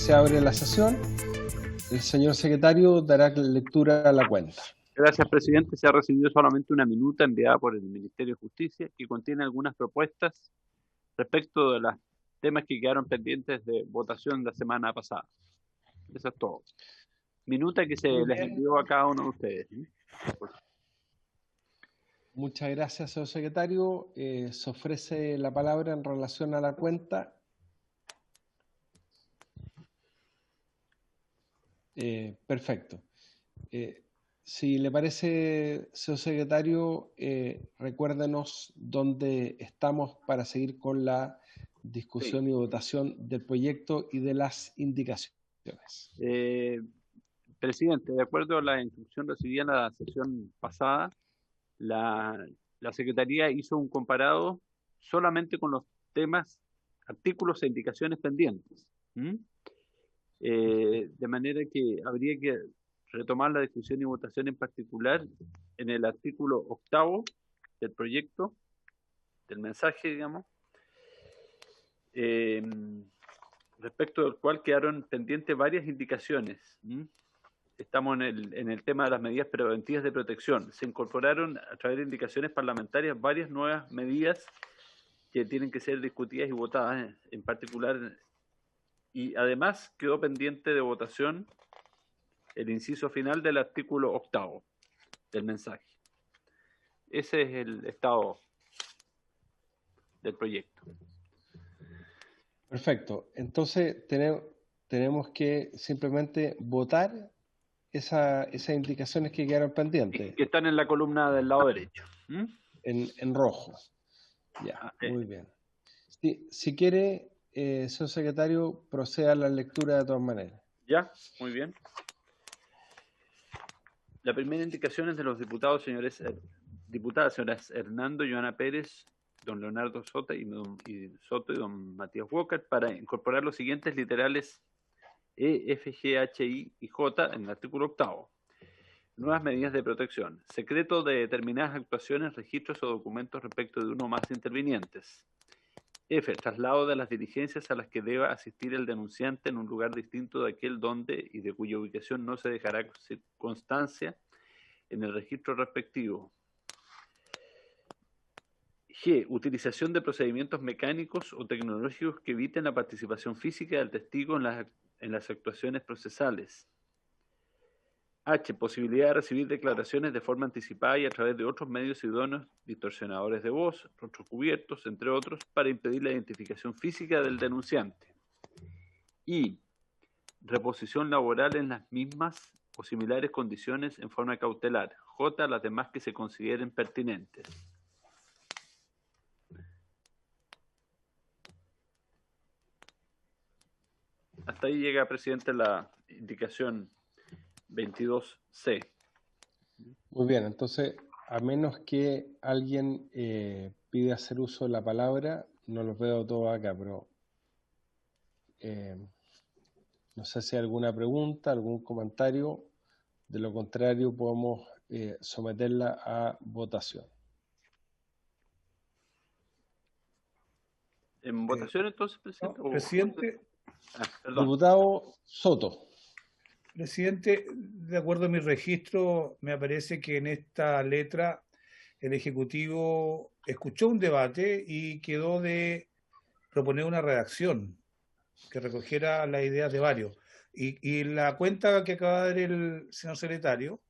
se abre la sesión. El señor secretario dará lectura a la cuenta. Gracias, presidente. Se ha recibido solamente una minuta enviada por el Ministerio de Justicia que contiene algunas propuestas respecto de los temas que quedaron pendientes de votación la semana pasada. Eso es todo. Minuta que se les envió a cada uno de ustedes. Muchas gracias, señor secretario. Se ofrece la palabra en relación a la cuenta. Perfecto. Si le parece, señor secretario, recuérdenos dónde estamos para seguir con la discusión y votación del proyecto y de las indicaciones. Presidente, de acuerdo a la instrucción recibida en la sesión pasada, la Secretaría hizo un comparado solamente con los temas, artículos e indicaciones pendientes. De manera que habría que retomar la discusión y votación en particular en el artículo 8 del proyecto, del mensaje, digamos, respecto del cual quedaron pendientes varias indicaciones. Estamos en el tema de las medidas preventivas de protección. Se incorporaron a través de indicaciones parlamentarias varias nuevas medidas que tienen que ser discutidas y votadas en particular. Y además quedó pendiente de votación el inciso final del artículo 8 del mensaje. Ese es el estado del proyecto. Perfecto. Entonces tenemos que simplemente votar esas indicaciones que quedaron pendientes. Que están en la columna del lado derecho. En rojo. Ya, muy bien. Si quiere, señor secretario, proceda a la lectura de todas maneras. Ya, muy bien. La primera indicación es de los diputadas señoras Hernando Joana Pérez, don Leonardo Soto y don Matías Walker para incorporar los siguientes literales E, F, G, H, I y J en el artículo 8. Nuevas medidas de protección. Secreto de determinadas actuaciones, registros o documentos respecto de uno o más intervinientes. F. Traslado de las diligencias a las que deba asistir el denunciante en un lugar distinto de aquel donde y de cuya ubicación no se dejará constancia en el registro respectivo. G. Utilización de procedimientos mecánicos o tecnológicos que eviten la participación física del testigo en las actuaciones procesales. H. Posibilidad de recibir declaraciones de forma anticipada y a través de otros medios idóneos, distorsionadores de voz, rostros cubiertos, entre otros, para impedir la identificación física del denunciante. I. Reposición laboral en las mismas o similares condiciones en forma cautelar. J. Las demás que se consideren pertinentes. Hasta ahí llega, presidente, la indicación 22C. Muy bien, entonces, a menos que alguien pida hacer uso de la palabra, no los veo todos acá, pero no sé si hay alguna pregunta, algún comentario. De lo contrario, podemos someterla a votación. ¿En votación entonces, presidente? No, presidente. Diputado Soto. Presidente, de acuerdo a mi registro, me aparece que en esta letra el Ejecutivo escuchó un debate y quedó de proponer una redacción que recogiera las ideas de varios. Y la cuenta que acaba de dar el señor secretario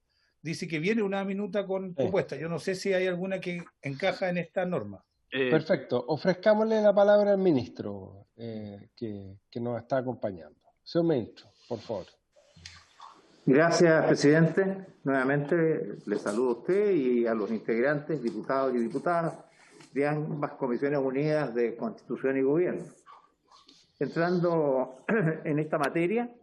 dice que viene una minuta con propuesta. Yo no sé si hay alguna que encaja en esta norma. Perfecto. Ofrezcámosle la palabra al ministro que nos está acompañando. Señor ministro, por favor. Gracias, presidente. Nuevamente le saludo a usted y a los integrantes, diputados y diputadas de ambas comisiones unidas de Constitución y Gobierno. Entrando en esta materia,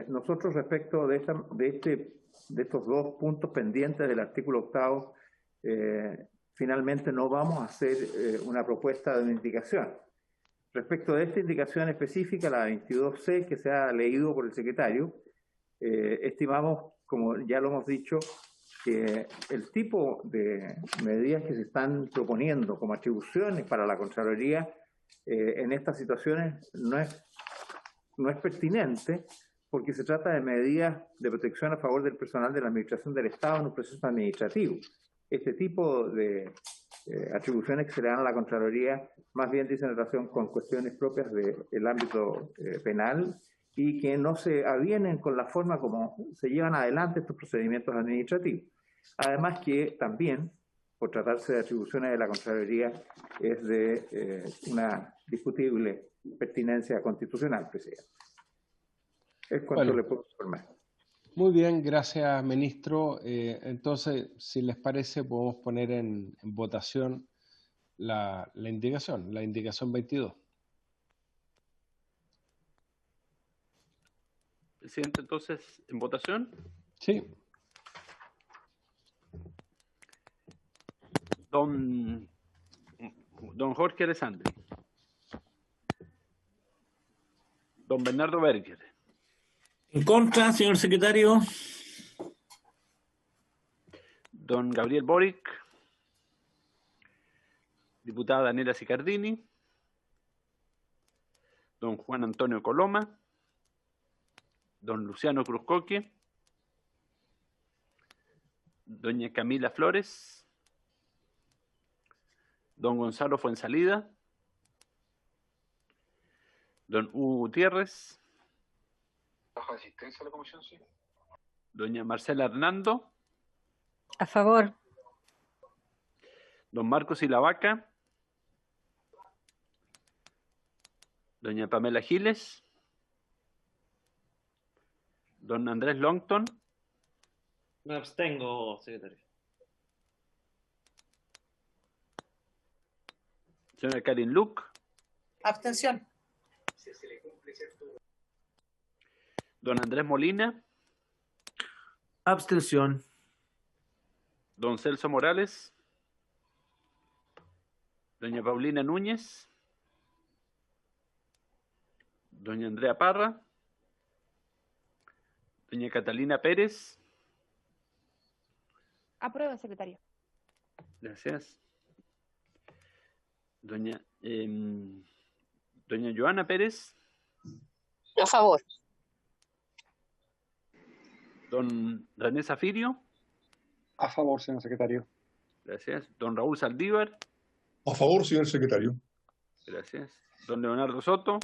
nosotros respecto de estos dos puntos pendientes del artículo 8, finalmente no vamos a hacer una propuesta de una indicación. Respecto de esta indicación específica, la 22C, que se ha leído por el secretario, estimamos, como ya lo hemos dicho, que el tipo de medidas que se están proponiendo como atribuciones para la Contraloría en estas situaciones no es no es pertinente porque se trata de medidas de protección a favor del personal de la Administración del Estado en un proceso administrativo. Este tipo de atribuciones que se le dan a la Contraloría más bien dicen relación con cuestiones propias del ámbito penal y que no se avienen con la forma como se llevan adelante estos procedimientos administrativos. Además que también, por tratarse de atribuciones de la Contraloría, es de una discutible pertinencia constitucional, presidente. Es cuanto le puedo informar. Muy bien, gracias, ministro. Entonces, si les parece, podemos poner en votación la indicación 22. Presidente, entonces, ¿en votación? Sí. Don Jorge Alessandri. Don Bernardo Berger. En contra, señor secretario. Don Gabriel Boric. Diputada Daniela Sicardini. Don Juan Antonio Coloma. Don Luciano Cruzcoque. Doña Camila Flores. Don Gonzalo Fuensalida. Don Hugo Gutiérrez. ¿Bajo asistencia a la comisión, sí? Doña Marcela Hernando. A favor. Don Marcos Ilavaca. Doña Pamela Giles. Don Andrés Longton. Me abstengo, secretario. Señora Karin Luc. Abstención. Don Andrés Molina. Abstención. Don Celso Morales. Doña Paulina Núñez. Doña Andrea Parra. Doña Catalina Pérez. Aprueba, secretario. Gracias. Doña Joana Pérez. A favor. Don René Zafirio. A favor, señor secretario. Gracias. Don Raúl Saldívar. A favor, señor secretario. Gracias. Don Leonardo Soto.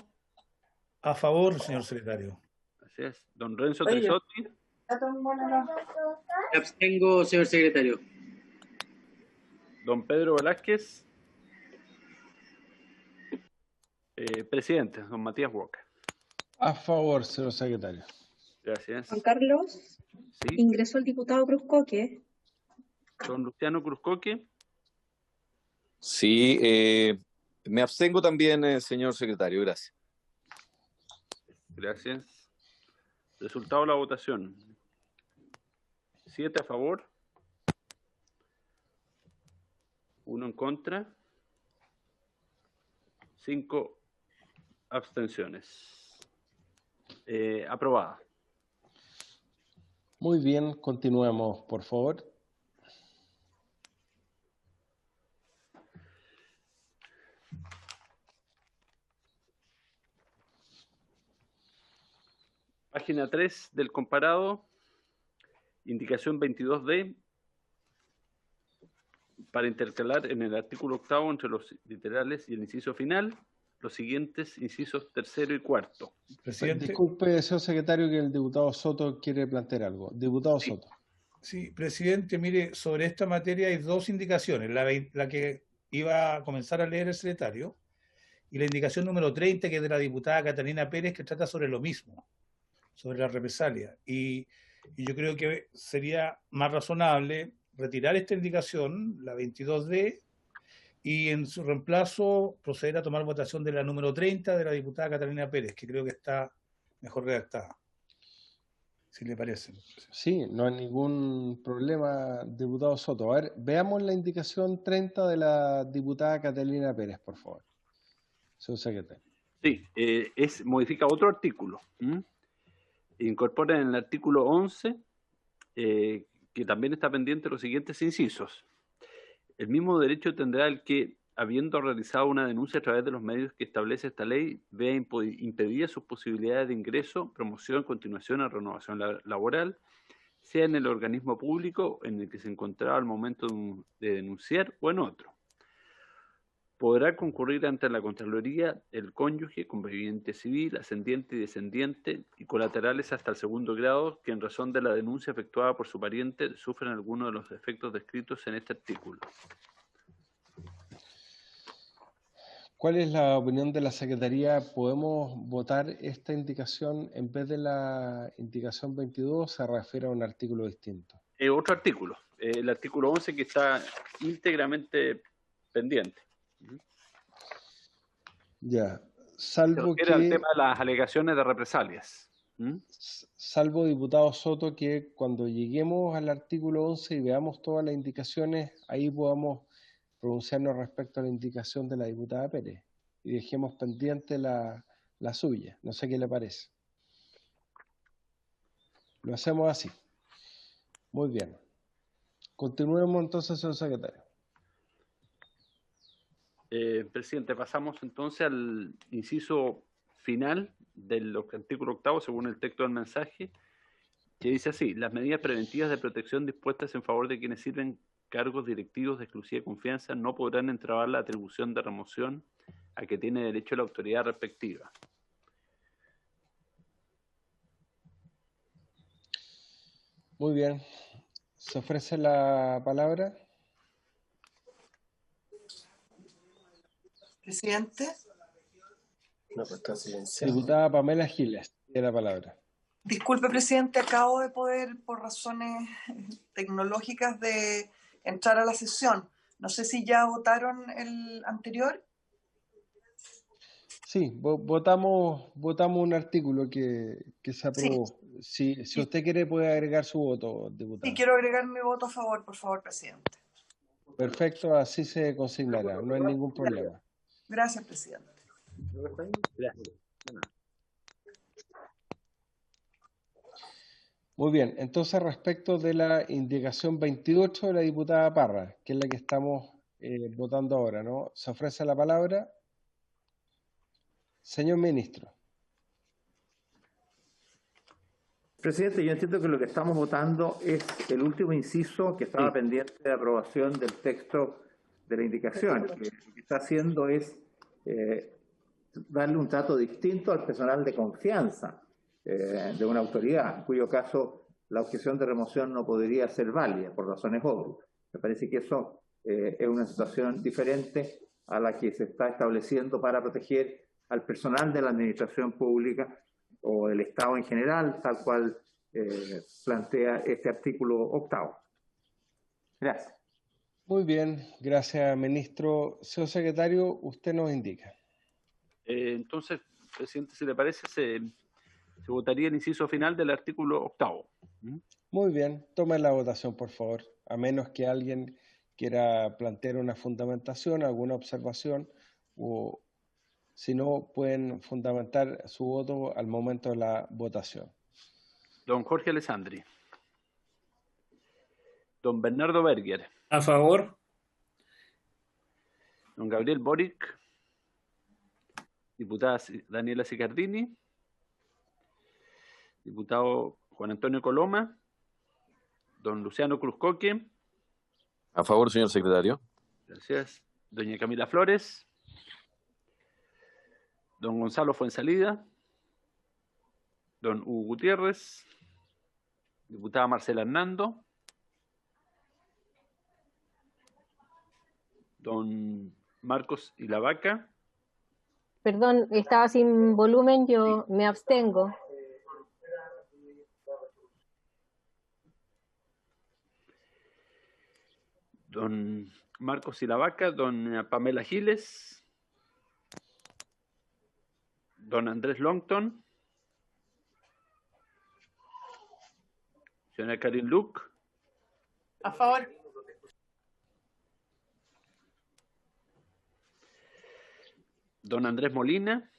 A favor, señor secretario. Gracias. Don Renzo Trisotti. Me abstengo, señor secretario. Don Pedro Velázquez. Presidente, don Matías Huoca. A favor, señor secretario. Gracias. Juan Carlos, Sí. ingresó el diputado Cruzcoque. Don Luciano Cruzcoque. Sí, me abstengo también, señor secretario. Gracias. Gracias. Resultado de la votación. 7 a favor. 1 en contra. 5 abstenciones. Aprobada. Muy bien, continuemos, por favor. Página 3 del comparado, indicación 22D, para intercalar en el artículo 8º entre los literales y el inciso final, los siguientes incisos 3º y 4º. Presidente. Disculpe, señor secretario, que el diputado Soto quiere plantear algo. Diputado Soto. Sí, presidente, mire, sobre esta materia hay dos indicaciones. La que iba a comenzar a leer el secretario y la indicación número 30, que es de la diputada Catalina Pérez, que trata sobre lo mismo, sobre la represalia. Y yo creo que sería más razonable retirar esta indicación, la 22D, y en su reemplazo proceder a tomar votación de la número 30 de la diputada Catalina Pérez, que creo que está mejor redactada. Si le parece. Sí, no hay ningún problema, diputado Soto. A ver, veamos la indicación 30 de la diputada Catalina Pérez, por favor. Señor secretario. Sí, modifica otro artículo. Incorpora en el artículo 11, que también está pendiente los siguientes incisos. El mismo derecho tendrá el que, habiendo realizado una denuncia a través de los medios que establece esta ley, vea impedida sus posibilidades de ingreso, promoción, continuación o renovación laboral, sea en el organismo público en el que se encontraba al momento de denunciar o en otro. Podrá concurrir ante la Contraloría el cónyuge, conviviente civil, ascendiente y descendiente y colaterales hasta el segundo grado que en razón de la denuncia efectuada por su pariente sufren alguno de los efectos descritos en este artículo. ¿Cuál es la opinión de la Secretaría? ¿Podemos votar esta indicación en vez de la indicación 22 o se refiere a un artículo distinto? Otro artículo, el artículo 11 que está íntegramente pendiente. Ya, salvo que... Era el tema de las alegaciones de represalias. Salvo, diputado Soto, que cuando lleguemos al artículo 11 y veamos todas las indicaciones, ahí podamos pronunciarnos respecto a la indicación de la diputada Pérez y dejemos pendiente la suya. No sé qué le parece. Lo hacemos así. Muy bien. Continuemos entonces, señor secretario. Presidente, pasamos entonces al inciso final del artículo 8, según el texto del mensaje, que dice así: las medidas preventivas de protección dispuestas en favor de quienes sirven cargos directivos de exclusiva confianza no podrán entrabar la atribución de remoción a que tiene derecho la autoridad respectiva. Muy bien. ¿Se ofrece la palabra? Presidente. No, pues está silenciado. Diputada Pamela Giles, tiene la palabra. Disculpe, presidente, acabo de poder, por razones tecnológicas, de entrar a la sesión. No sé si ya votaron el anterior. Sí, votamos un artículo que se aprobó. Sí. Si usted quiere puede agregar su voto, diputada. Sí, quiero agregar mi voto a favor, por favor, presidente. Perfecto, así se consignará, no hay ningún problema. Gracias, presidente. Gracias. Muy bien, entonces respecto de la indicación 28 de la diputada Parra, que es la que estamos votando ahora, ¿no? ¿Se ofrece la palabra? Señor ministro. Presidente, yo entiendo que lo que estamos votando es el último inciso que estaba pendiente de aprobación del texto de la indicación. Lo que está haciendo es darle un trato distinto al personal de confianza de una autoridad, en cuyo caso la objeción de remoción no podría ser válida por razones obvias. Me parece que eso es una situación diferente a la que se está estableciendo para proteger al personal de la administración pública o del Estado en general, tal cual plantea este artículo 8. Gracias. Muy bien, gracias, ministro. Señor secretario, usted nos indica. Entonces, presidente, si le parece, se votaría el inciso final del artículo 8. Muy bien, tome la votación, por favor, a menos que alguien quiera plantear una fundamentación, alguna observación, o si no, pueden fundamentar su voto al momento de la votación. Don Jorge Alessandri. Don Bernardo Berger. A favor. Don Gabriel Boric. Diputada Daniela Sicardini. Diputado Juan Antonio Coloma. Don Luciano Cruzcoque. A favor, señor secretario. Gracias. Doña Camila Flores. Don Gonzalo Fuensalida. Don Hugo Gutiérrez. Diputada Marcela Hernando. Don Marcos Ilavaca. Perdón, estaba sin volumen, yo me abstengo. Don Marcos Ilavaca, don Pamela Giles, don Andrés Longton, señora Karin Luke. A favor. Don Andrés Molina.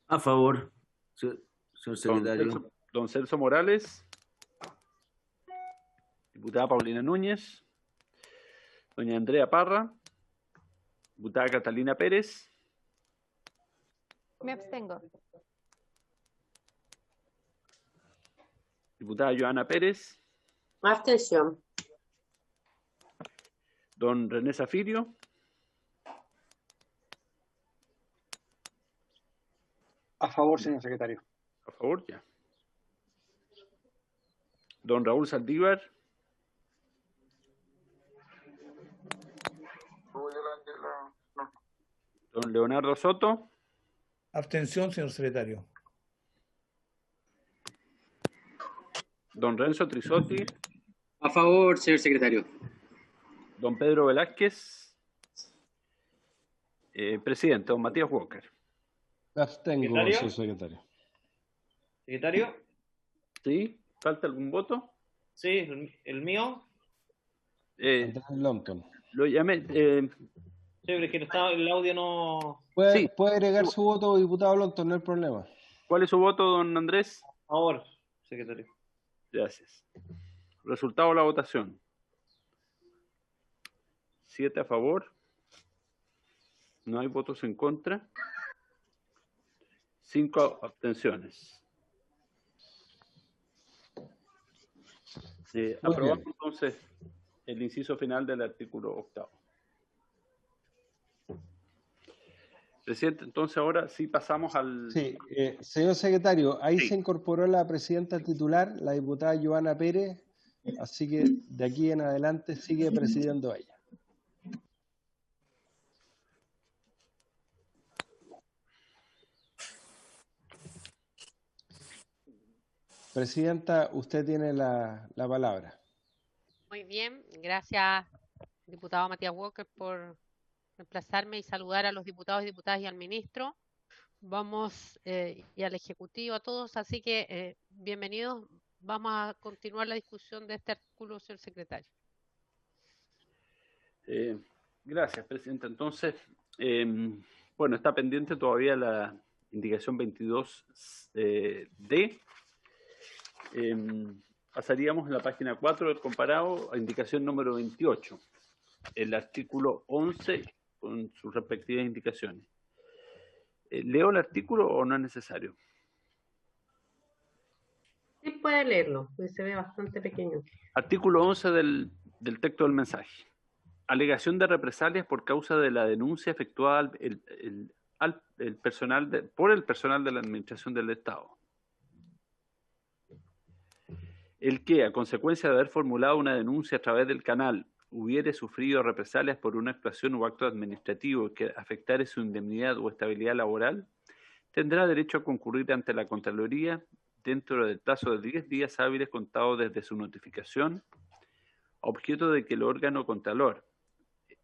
A favor, señor secretario. Don Celso Morales. Diputada Paulina Núñez. Doña Andrea Parra. Diputada Catalina Pérez. Me abstengo. Diputada Joana Pérez. Abstención. Don René Zafirio. A favor, señor secretario. A favor, ya. Don Raúl Saldívar. Don Leonardo Soto. Abstención, señor secretario. Don Renzo Trisotti. A favor, señor secretario. Don Pedro Velázquez. Presidente, don Matías Walker. Me abstengo, ¿Secretario? señor secretario. ¿Secretario? ¿Sí? ¿Falta algún voto? Sí, el mío. Andrés Longton. Lo llamé. Sí, pero es que el audio no... Puede agregar su voto, diputado Longton, no hay problema. ¿Cuál es su voto, don Andrés? A favor, secretario. Gracias. Resultado de la votación. 7 a favor. No hay votos en contra. 5 abstenciones. Aprobamos entonces el inciso final del artículo 8º. Presidente, entonces ahora sí pasamos al... Sí, señor secretario, ahí se incorporó la presidenta titular, la diputada Joana Pérez, así que de aquí en adelante sigue presidiendo ella. Presidenta, usted tiene la palabra. Muy bien, gracias, diputado Matías Walker, por reemplazarme y saludar a los diputados y diputadas y al ministro. Vamos y al Ejecutivo, a todos, así que bienvenidos. Vamos a continuar la discusión de este artículo, señor secretario. Gracias, Presidenta. Entonces, bueno, está pendiente todavía la indicación 22D. Pasaríamos en la página 4 del comparado a indicación número 28, el artículo 11 con sus respectivas indicaciones. ¿Leo el artículo o no es necesario? Sí puede leerlo, porque se ve bastante pequeño. Artículo 11 del texto del mensaje. Alegación de represalias por causa de la denuncia efectuada por el personal de la Administración del Estado. El que, a consecuencia de haber formulado una denuncia a través del canal, hubiere sufrido represalias por una actuación o acto administrativo que afectare su indemnidad o estabilidad laboral, tendrá derecho a concurrir ante la Contraloría dentro del plazo de 10 días hábiles contados desde su notificación, a objeto de que el órgano contralor,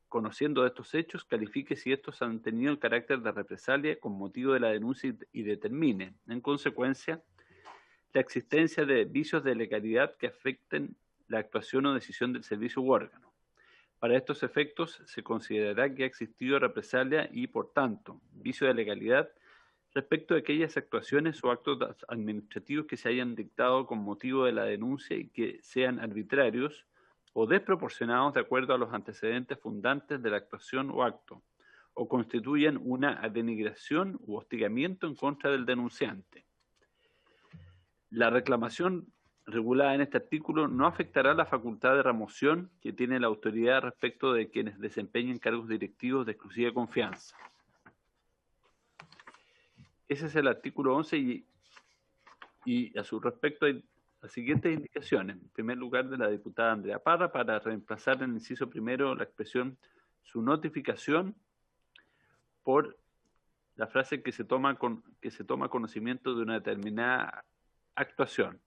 conociendo de estos hechos, califique si estos han tenido el carácter de represalia con motivo de la denuncia y determine, en consecuencia, la existencia de vicios de legalidad que afecten la actuación o decisión del servicio u órgano. Para estos efectos, se considerará que ha existido represalia y, por tanto, vicio de legalidad respecto de aquellas actuaciones o actos administrativos que se hayan dictado con motivo de la denuncia y que sean arbitrarios o desproporcionados de acuerdo a los antecedentes fundantes de la actuación o acto, o constituyan una denigración u hostigamiento en contra del denunciante. La reclamación regulada en este artículo no afectará la facultad de remoción que tiene la autoridad respecto de quienes desempeñen cargos directivos de exclusiva confianza. Ese es el artículo 11 y a su respecto hay las siguientes indicaciones. En primer lugar, de la diputada Andrea Parra, para reemplazar en el inciso primero la expresión su notificación por la frase que se toma conocimiento de una determinada actuación.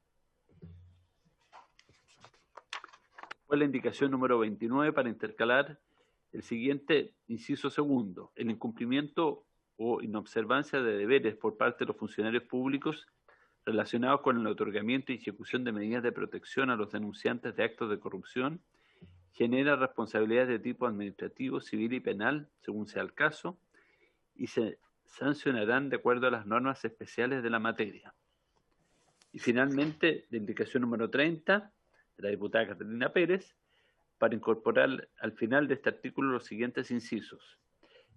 Fue la indicación número 29 para intercalar el siguiente inciso segundo. El incumplimiento o inobservancia de deberes por parte de los funcionarios públicos relacionados con el otorgamiento y ejecución de medidas de protección a los denunciantes de actos de corrupción genera responsabilidades de tipo administrativo, civil y penal, según sea el caso, y se sancionarán de acuerdo a las normas especiales de la materia. Y finalmente, la indicación número 30 de la diputada Catalina Pérez, para incorporar al final de este artículo los siguientes incisos.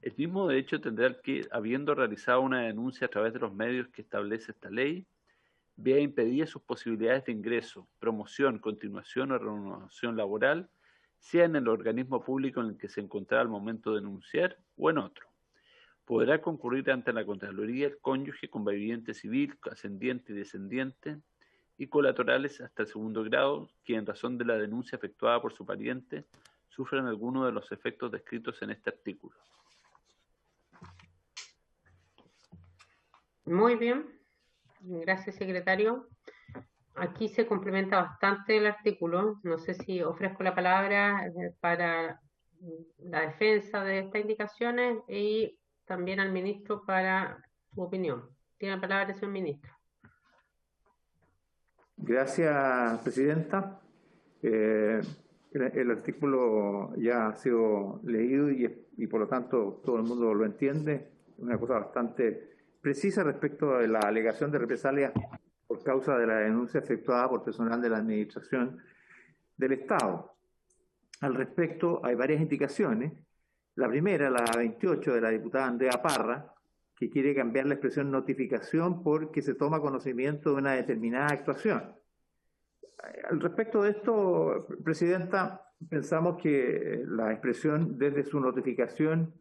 El mismo derecho tendrá el que, habiendo realizado una denuncia a través de los medios que establece esta ley, vea impedidas sus posibilidades de ingreso, promoción, continuación o renovación laboral, sea en el organismo público en el que se encontrara al momento de denunciar o en otro. Podrá concurrir ante la Contraloría el cónyuge, conviviente civil, ascendiente y descendiente, y colaterales hasta el segundo grado, que en razón de la denuncia efectuada por su pariente sufran alguno de los efectos descritos en este artículo. Muy bien, gracias, secretario. Aquí se complementa bastante el artículo. No sé si ofrezco la palabra para la defensa de estas indicaciones y también al ministro para su opinión. Tiene la palabra el señor ministro. Gracias, presidenta. El artículo ya ha sido leído y por lo tanto todo el mundo lo entiende. Una cosa bastante precisa respecto de la alegación de represalia por causa de la denuncia efectuada por personal de la Administración del Estado. Al respecto, hay varias indicaciones. La primera, la 28 de la diputada Andrea Parra, que quiere cambiar la expresión notificación porque se toma conocimiento de una determinada actuación. Al respecto de esto, presidenta, pensamos que la expresión desde su notificación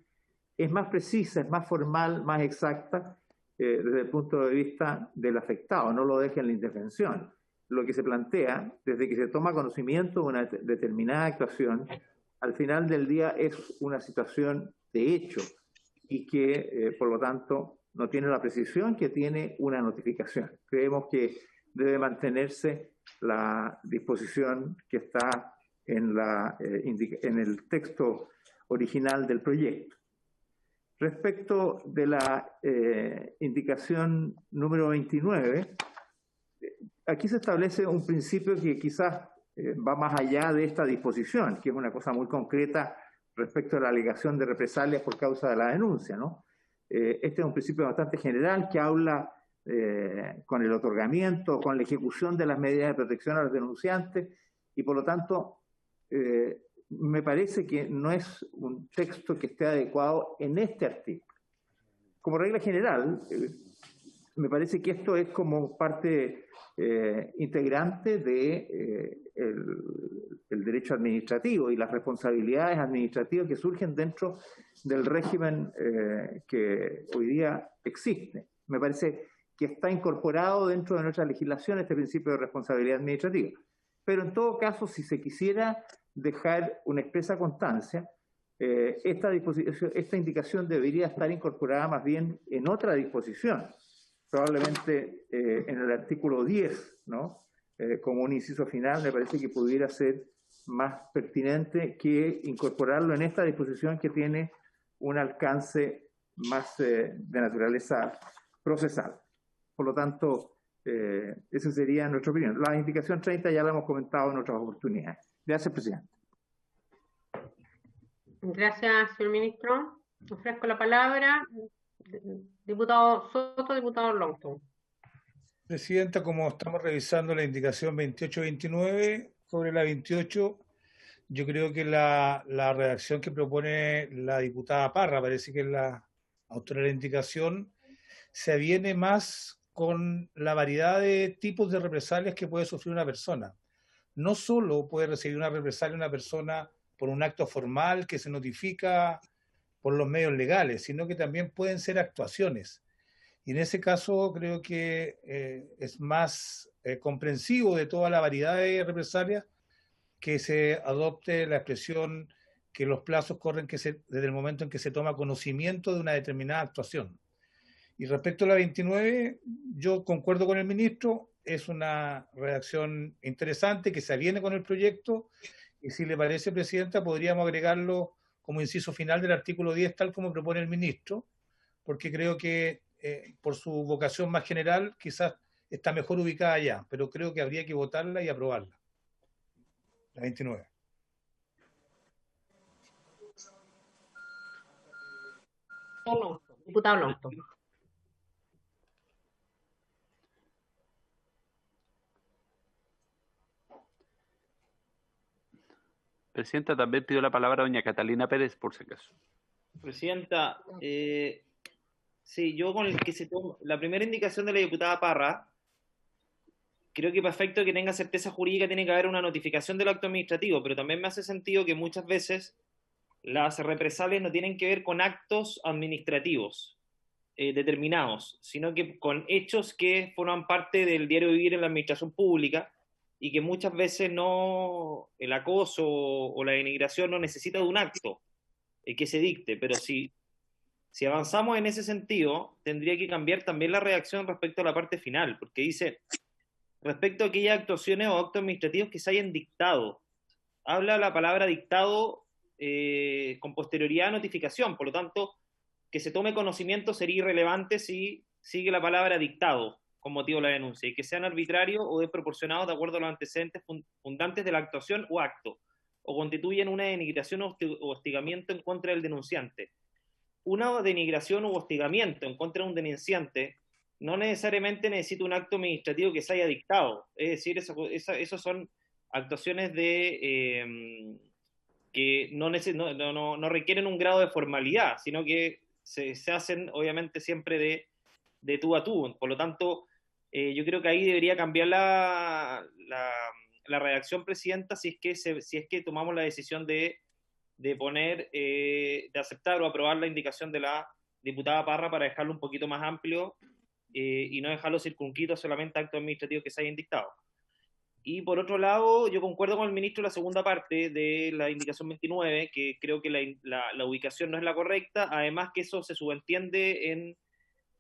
es más precisa, es más formal, más exacta desde el punto de vista del afectado, no lo deja en la indefensión. Lo que se plantea, desde que se toma conocimiento de una determinada actuación, al final del día es una situación de hecho y que, por lo tanto, no tiene la precisión que tiene una notificación. Creemos que debe mantenerse la disposición que está en el texto original del proyecto. Respecto de la indicación número 29, aquí se establece un principio que quizás va más allá de esta disposición, que es una cosa muy concreta respecto a la alegación de represalias por causa de la denuncia, ¿no? Este es un principio bastante general que habla con el otorgamiento, con la ejecución de las medidas de protección a los denunciantes y por lo tanto me parece que no es un texto que esté adecuado en este artículo. Como regla general, me parece que esto es como parte integrante de el derecho administrativo y las responsabilidades administrativas que surgen dentro del régimen que hoy día existe. Me parece que está incorporado dentro de nuestra legislación este principio de responsabilidad administrativa. Pero en todo caso, si se quisiera dejar una expresa constancia, esta indicación debería estar incorporada más bien en otra disposición, probablemente en el artículo 10, ¿no? Como un inciso final, me parece que pudiera ser más pertinente que incorporarlo en esta disposición que tiene un alcance más de naturaleza procesal. Por lo tanto, esa sería nuestra opinión. La indicación 30 ya la hemos comentado en otras oportunidades. Gracias, presidente. Gracias, señor ministro. Ofrezco la palabra. Diputado Soto, diputado Longton. Presidenta, como estamos revisando la indicación 28-29, sobre la 28, yo creo que la redacción que propone la diputada Parra, parece que es la autora de la indicación, se aviene más con la variedad de tipos de represalias que puede sufrir una persona. No solo puede recibir una represalia una persona por un acto formal que se notifica por los medios legales, sino que también pueden ser actuaciones. Y en ese caso creo que es más comprensivo de toda la variedad de represalias que se adopte la expresión que los plazos corren desde el momento en que se toma conocimiento de una determinada actuación. Y respecto a la 29, yo concuerdo con el ministro, es una redacción interesante que se aviene con el proyecto y si le parece, presidenta, podríamos agregarlo como inciso final del artículo 10, tal como propone el ministro, porque creo que por su vocación más general quizás está mejor ubicada allá, pero creo que habría que votarla y aprobarla. La 29. Diputado Longton. Presidenta, también pidió la palabra doña Catalina Pérez, por si acaso. Presidenta, sí, yo con el que se toma, la primera indicación de la diputada Parra, creo que para efecto de que tenga certeza jurídica tiene que haber una notificación del acto administrativo, pero también me hace sentido que muchas veces las represalias no tienen que ver con actos administrativos determinados, sino que con hechos que forman parte del diario vivir en la administración pública y que muchas veces no, el acoso o la denigración no necesita de un acto que se dicte, pero si avanzamos en ese sentido, tendría que cambiar también la redacción respecto a la parte final, porque dice, respecto a aquellas actuaciones o actos administrativos que se hayan dictado, habla la palabra dictado con posterioridad a notificación, por lo tanto, que se tome conocimiento sería irrelevante si sigue la palabra dictado con motivo de la denuncia, y que sean arbitrarios o desproporcionados de acuerdo a los antecedentes fundantes de la actuación o acto, o constituyen una denigración o hostigamiento en contra del denunciante. Una denigración o hostigamiento en contra de un denunciante no necesariamente necesita un acto administrativo que se haya dictado, es decir, esos son actuaciones que no requieren un grado de formalidad, sino que se hacen obviamente siempre de tú a tú. Por lo tanto, yo creo que ahí debería cambiar la redacción, Presidenta, si es que tomamos la decisión de poner, de aceptar o aprobar la indicación de la diputada Parra para dejarlo un poquito más amplio y no dejarlo circunscrito solamente a actos administrativos que se hayan dictado. Y por otro lado, yo concuerdo con el ministro en la segunda parte de la indicación 29, que creo que la ubicación no es la correcta, además que eso se subentiende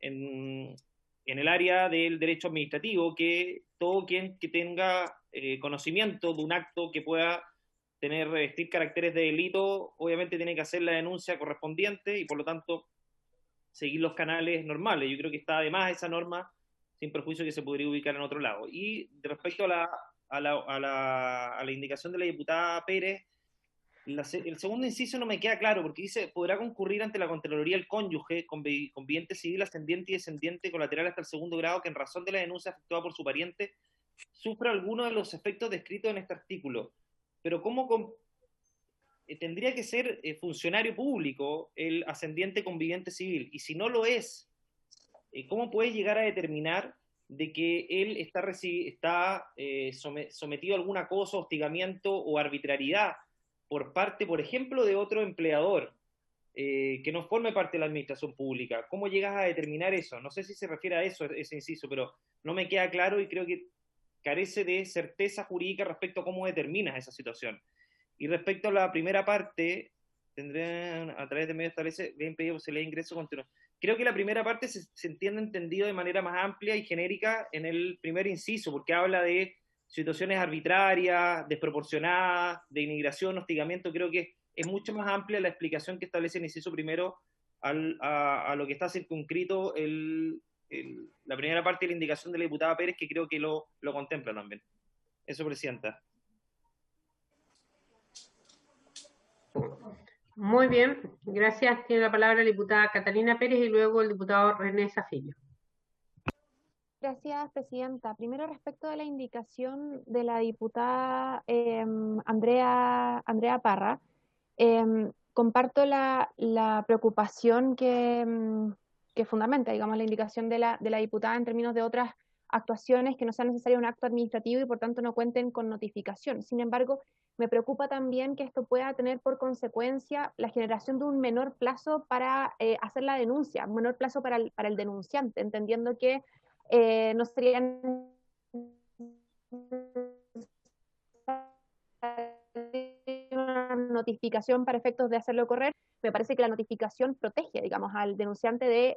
en el área del derecho administrativo, que todo quien que tenga conocimiento de un acto que pueda revestir caracteres de delito, obviamente tiene que hacer la denuncia correspondiente y por lo tanto seguir los canales normales. Yo creo que está además esa norma, sin perjuicio que se podría ubicar en otro lado. Y respecto a la indicación de la diputada Pérez, el segundo inciso no me queda claro, porque dice, podrá concurrir ante la Contraloría el cónyuge, conviviente civil, ascendiente y descendiente colateral hasta el segundo grado, que en razón de la denuncia efectuada por su pariente, sufra alguno de los efectos descritos en este artículo. Pero ¿cómo tendría que ser funcionario público el ascendiente conviviente civil? Y si no lo es, ¿cómo puede llegar a determinar de que él está sometido a algún acoso, hostigamiento o arbitrariedad por parte, por ejemplo, de otro empleador que no forme parte de la administración pública? ¿Cómo llegas a determinar eso? No sé si se refiere a eso, ese inciso, pero no me queda claro y creo que carece de certeza jurídica respecto a cómo determinas esa situación. Y respecto a la primera parte, tendrán a través de medios establece bien pedido posibilidad de ingreso continuo. Creo que la primera parte se entiende entendido de manera más amplia y genérica en el primer inciso, porque habla de situaciones arbitrarias, desproporcionadas, de denigración, hostigamiento. Creo que es mucho más amplia la explicación que establece el inciso primero a lo que está circunscrito la primera parte de la indicación de la diputada Pérez, que creo que lo contempla también. Eso, Presidenta. Muy bien, gracias. Tiene la palabra la diputada Catalina Pérez y luego el diputado René Zafillo. Gracias, Presidenta. Primero, respecto de la indicación de la diputada Andrea Parra, comparto la preocupación que fundamenta, digamos, la indicación de la diputada en términos de otras actuaciones que no sea necesario un acto administrativo y por tanto no cuenten con notificación. Sin embargo, me preocupa también que esto pueda tener por consecuencia la generación de un menor plazo para hacer la denuncia, un menor plazo para el denunciante, entendiendo que no serían una notificación para efectos de hacerlo correr. Me parece que la notificación protege, digamos, al denunciante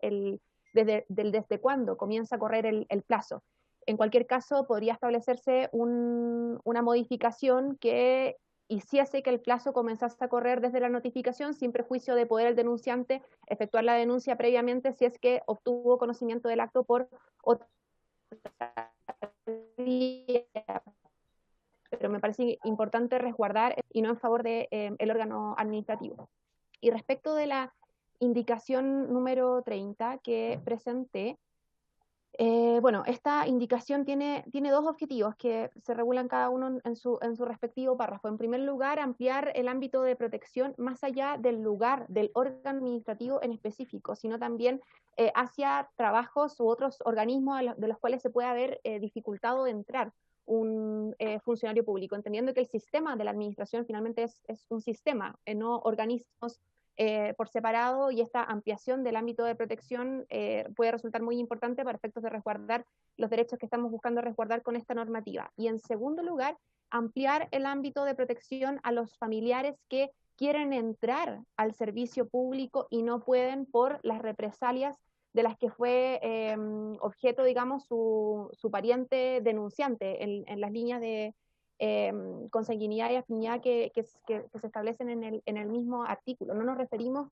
desde cuándo comienza a correr el plazo. En cualquier caso, podría establecerse una modificación que hiciese que el plazo comenzase a correr desde la notificación, sin perjuicio de poder el denunciante efectuar la denuncia previamente si es que obtuvo conocimiento del acto por otra vía. Pero me parece importante resguardar y no en favor del órgano administrativo. Y respecto de la indicación número 30 que presenté, Bueno, esta indicación tiene dos objetivos que se regulan cada uno en su respectivo párrafo. En primer lugar, ampliar el ámbito de protección más allá del lugar del órgano administrativo en específico, sino también hacia trabajos u otros organismos de los cuales se puede haber dificultado entrar un funcionario público, entendiendo que el sistema de la administración finalmente es un sistema, no organismos por separado, y esta ampliación del ámbito de protección puede resultar muy importante para efectos de resguardar los derechos que estamos buscando resguardar con esta normativa. Y en segundo lugar, ampliar el ámbito de protección a los familiares que quieren entrar al servicio público y no pueden por las represalias de las que fue objeto, digamos, su pariente denunciante en las líneas de consanguinidad y afinidad que se establecen en el mismo artículo. No nos referimos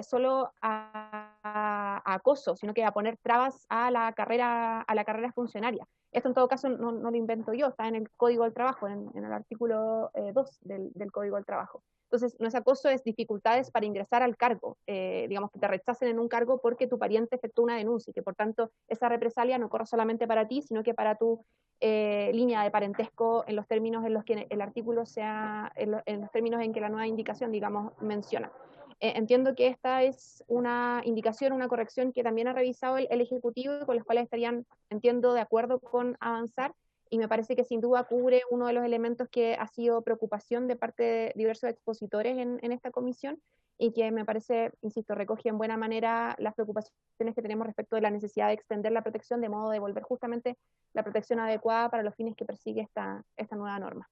solo a acoso, sino que a poner trabas a la carrera funcionaria. Esto en todo caso no lo invento yo, está en el Código del Trabajo, en el artículo 2 del Código del Trabajo. Entonces, no es acoso, es dificultades para ingresar al cargo, digamos que te rechacen en un cargo porque tu pariente efectuó una denuncia y que por tanto esa represalia no corre solamente para ti, sino que para tu línea de parentesco en los términos en los que el artículo en los términos en que la nueva indicación, digamos, menciona. Entiendo que esta es una indicación, una corrección que también ha revisado el Ejecutivo y con los cuales estarían, entiendo, de acuerdo con avanzar, y me parece que sin duda cubre uno de los elementos que ha sido preocupación de parte de diversos expositores en esta comisión, y que me parece, insisto, recoge en buena manera las preocupaciones que tenemos respecto de la necesidad de extender la protección de modo de devolver justamente la protección adecuada para los fines que persigue esta nueva norma.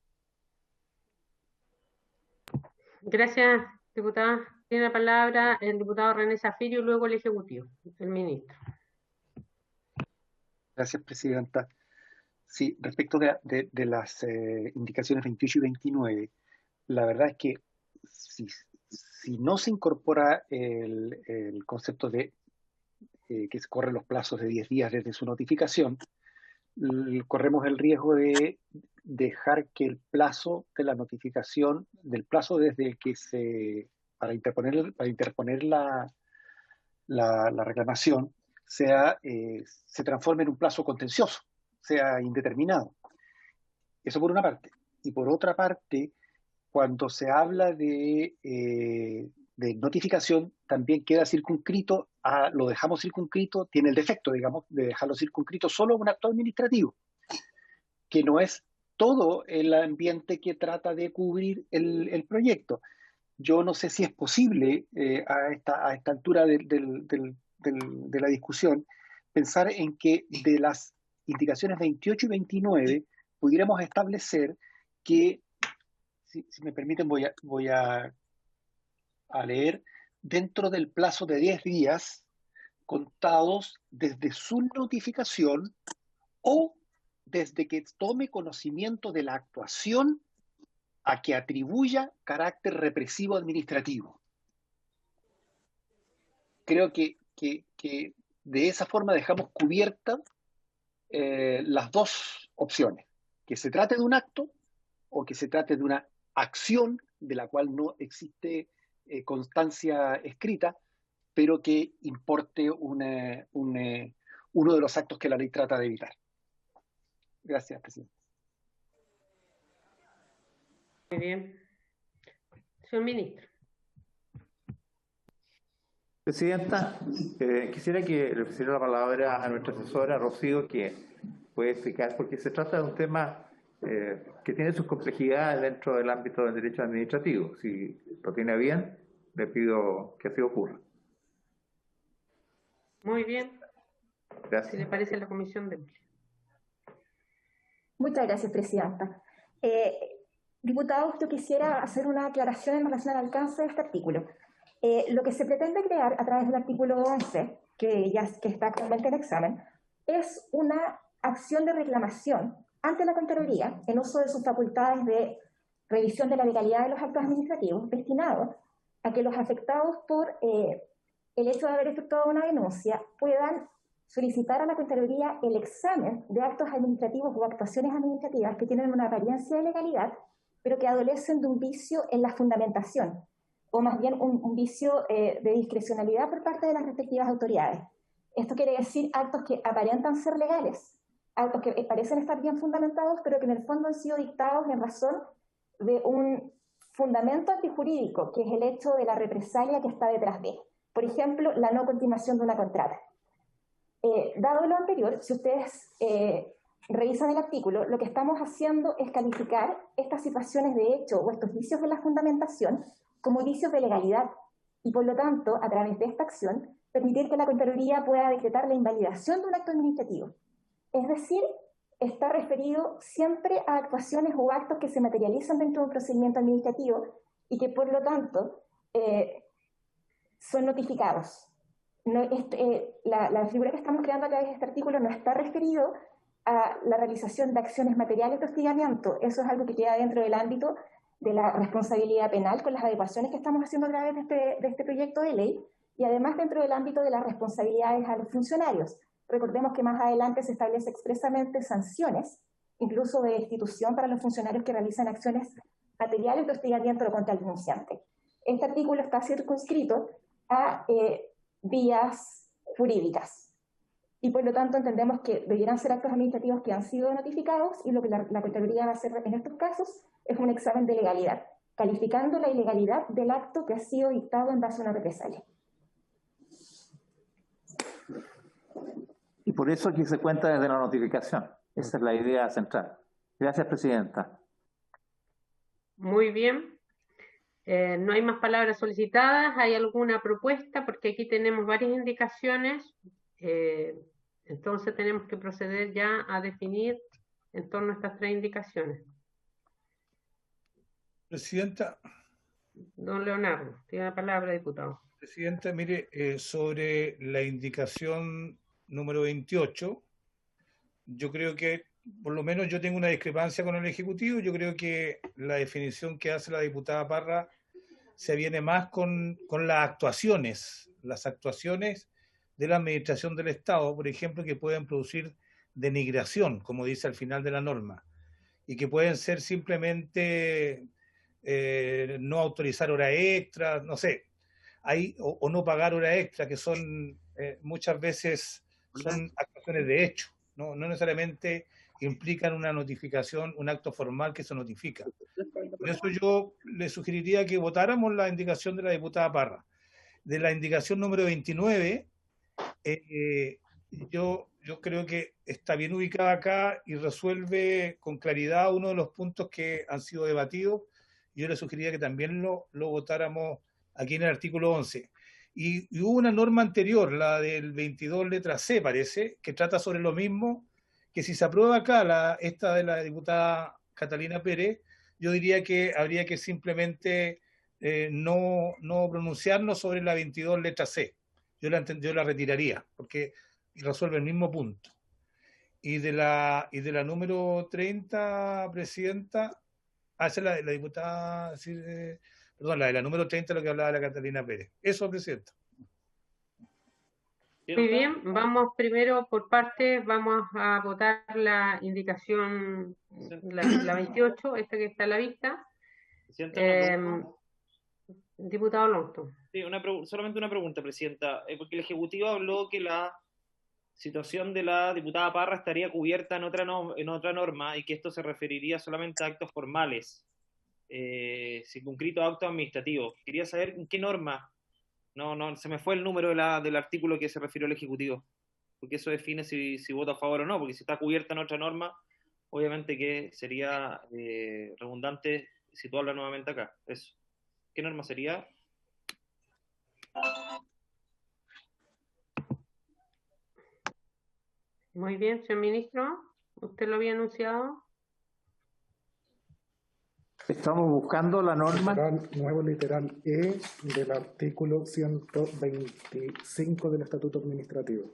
Gracias, diputada. Tiene la palabra el diputado René Zafirio y luego el Ejecutivo, el ministro. Gracias, presidenta. Sí, respecto de las indicaciones 28 y 29, la verdad es que si no se incorpora el concepto de que se corren los plazos de 10 días desde su notificación, corremos el riesgo de dejar que el plazo de la notificación, del plazo desde que para interponer la reclamación, se transforme en un plazo contencioso, sea indeterminado. Eso por una parte. Y por otra parte, cuando se habla de notificación, también queda circunscrito, lo dejamos circunscrito, tiene el defecto, digamos, de dejarlo circunscrito solo a un acto administrativo, que no es todo el ambiente que trata de cubrir el proyecto. Yo no sé si es posible a esta altura de la discusión pensar en que de las indicaciones 28 y 29 pudiéramos establecer que, si me permiten, voy a leer, dentro del plazo de 10 días contados desde su notificación o desde que tome conocimiento de la actuación a que atribuya carácter represivo administrativo. Creo que de esa forma dejamos cubiertas las dos opciones, que se trate de un acto o que se trate de una acción de la cual no existe constancia escrita, pero que importe uno de los actos que la ley trata de evitar. Gracias, presidente. Muy bien. Señor ministro. Presidenta, quisiera que le ofreciera la palabra a nuestra asesora Rocío, que puede explicar, porque se trata de un tema que tiene sus complejidades dentro del ámbito del derecho administrativo. Si lo tiene bien, le pido que así ocurra. Muy bien. Gracias. Si le parece la comisión de... Muchas gracias, presidenta. Diputados, yo quisiera hacer una aclaración en relación al alcance de este artículo. Lo que se pretende crear a través del artículo 11, que está actualmente en examen, es una acción de reclamación ante la Contraloría en uso de sus facultades de revisión de la legalidad de los actos administrativos, destinado a que los afectados por el hecho de haber efectuado una denuncia puedan solicitar a la Contraloría el examen de actos administrativos o actuaciones administrativas que tienen una apariencia de legalidad, pero que adolecen de un vicio en la fundamentación, o más bien un vicio de discrecionalidad por parte de las respectivas autoridades. Esto quiere decir actos que aparentan ser legales, actos que parecen estar bien fundamentados, pero que en el fondo han sido dictados en razón de un fundamento antijurídico, que es el hecho de la represalia que está detrás de. Por ejemplo, la no continuación de una contrata. Dado lo anterior, si ustedes revisan el artículo, lo que estamos haciendo es calificar estas situaciones de hecho o estos vicios de la fundamentación como vicios de legalidad y, por lo tanto, a través de esta acción, permitir que la Contraloría pueda decretar la invalidación de un acto administrativo. Es decir, está referido siempre a actuaciones o actos que se materializan dentro de un procedimiento administrativo y que, por lo tanto, son notificados. No, la figura que estamos creando a través de este artículo no está referido a la realización de acciones materiales de hostigamiento. Eso es algo que queda dentro del ámbito de la responsabilidad penal con las adecuaciones que estamos haciendo a través de este proyecto de ley y además dentro del ámbito de las responsabilidades a los funcionarios. Recordemos que más adelante se establece expresamente sanciones, incluso de destitución para los funcionarios que realizan acciones materiales de hostigamiento contra el denunciante. Este artículo está circunscrito a vías jurídicas y por lo tanto entendemos que debieran ser actos administrativos que han sido notificados y lo que la Contraloría va a hacer en estos casos es un examen de legalidad, calificando la ilegalidad del acto que ha sido dictado en base a una represalia. Y por eso aquí se cuenta desde la notificación. Esa es la idea central. Gracias, Presidenta. Muy bien. No hay más palabras solicitadas. ¿Hay alguna propuesta? Porque aquí tenemos varias indicaciones. Entonces tenemos que proceder ya a definir en torno a estas 3 indicaciones. Presidenta. Don Leonardo, tiene la palabra, diputado. Presidenta, mire, sobre la indicación número 28, yo creo que, por lo menos yo tengo una discrepancia con el Ejecutivo. Yo creo que la definición que hace la diputada Parra se viene más con las actuaciones de la administración del Estado, por ejemplo, que pueden producir denigración, como dice al final de la norma, y que pueden ser simplemente no autorizar hora extra, no sé, o no pagar hora extra, que son muchas veces son actuaciones de hecho, no necesariamente implican una notificación, un acto formal que se notifica. Por eso yo le sugeriría que votáramos la indicación de la diputada Parra. De la indicación número 29, yo creo que está bien ubicada acá y resuelve con claridad uno de los puntos que han sido debatidos. Yo le sugeriría que también lo votáramos aquí en el artículo 11. Y hubo una norma anterior, la del 22 letra C, parece, que trata sobre lo mismo, que si se aprueba acá esta de la diputada Catalina Pérez, yo diría que habría que simplemente no pronunciarnos sobre la 22 letra C. Yo la retiraría, porque resuelve el mismo punto. Y de la número 30, Presidenta, esa es la diputada... Perdón, la de la número 30, lo que hablaba la Catalina Pérez. Eso, Presidenta. Muy bien, vamos primero por partes, vamos a votar la indicación, la 28, esta que está a la vista. Diputado Longton. Sí, solamente una pregunta, Presidenta, porque el Ejecutivo habló que la situación de la diputada Parra estaría cubierta en otra norma y que esto se referiría solamente a actos formales. Circunscrito a actos administrativos. Quería saber en qué norma. No, se me fue el número del artículo que se refirió al Ejecutivo, porque eso define si voto a favor o no, porque si está cubierta en otra norma, obviamente que sería redundante situarla nuevamente acá. Eso. ¿Qué norma sería? Muy bien, señor ministro. ¿Usted lo había anunciado? Estamos buscando la norma. Nuevo literal E del artículo 125 del Estatuto Administrativo.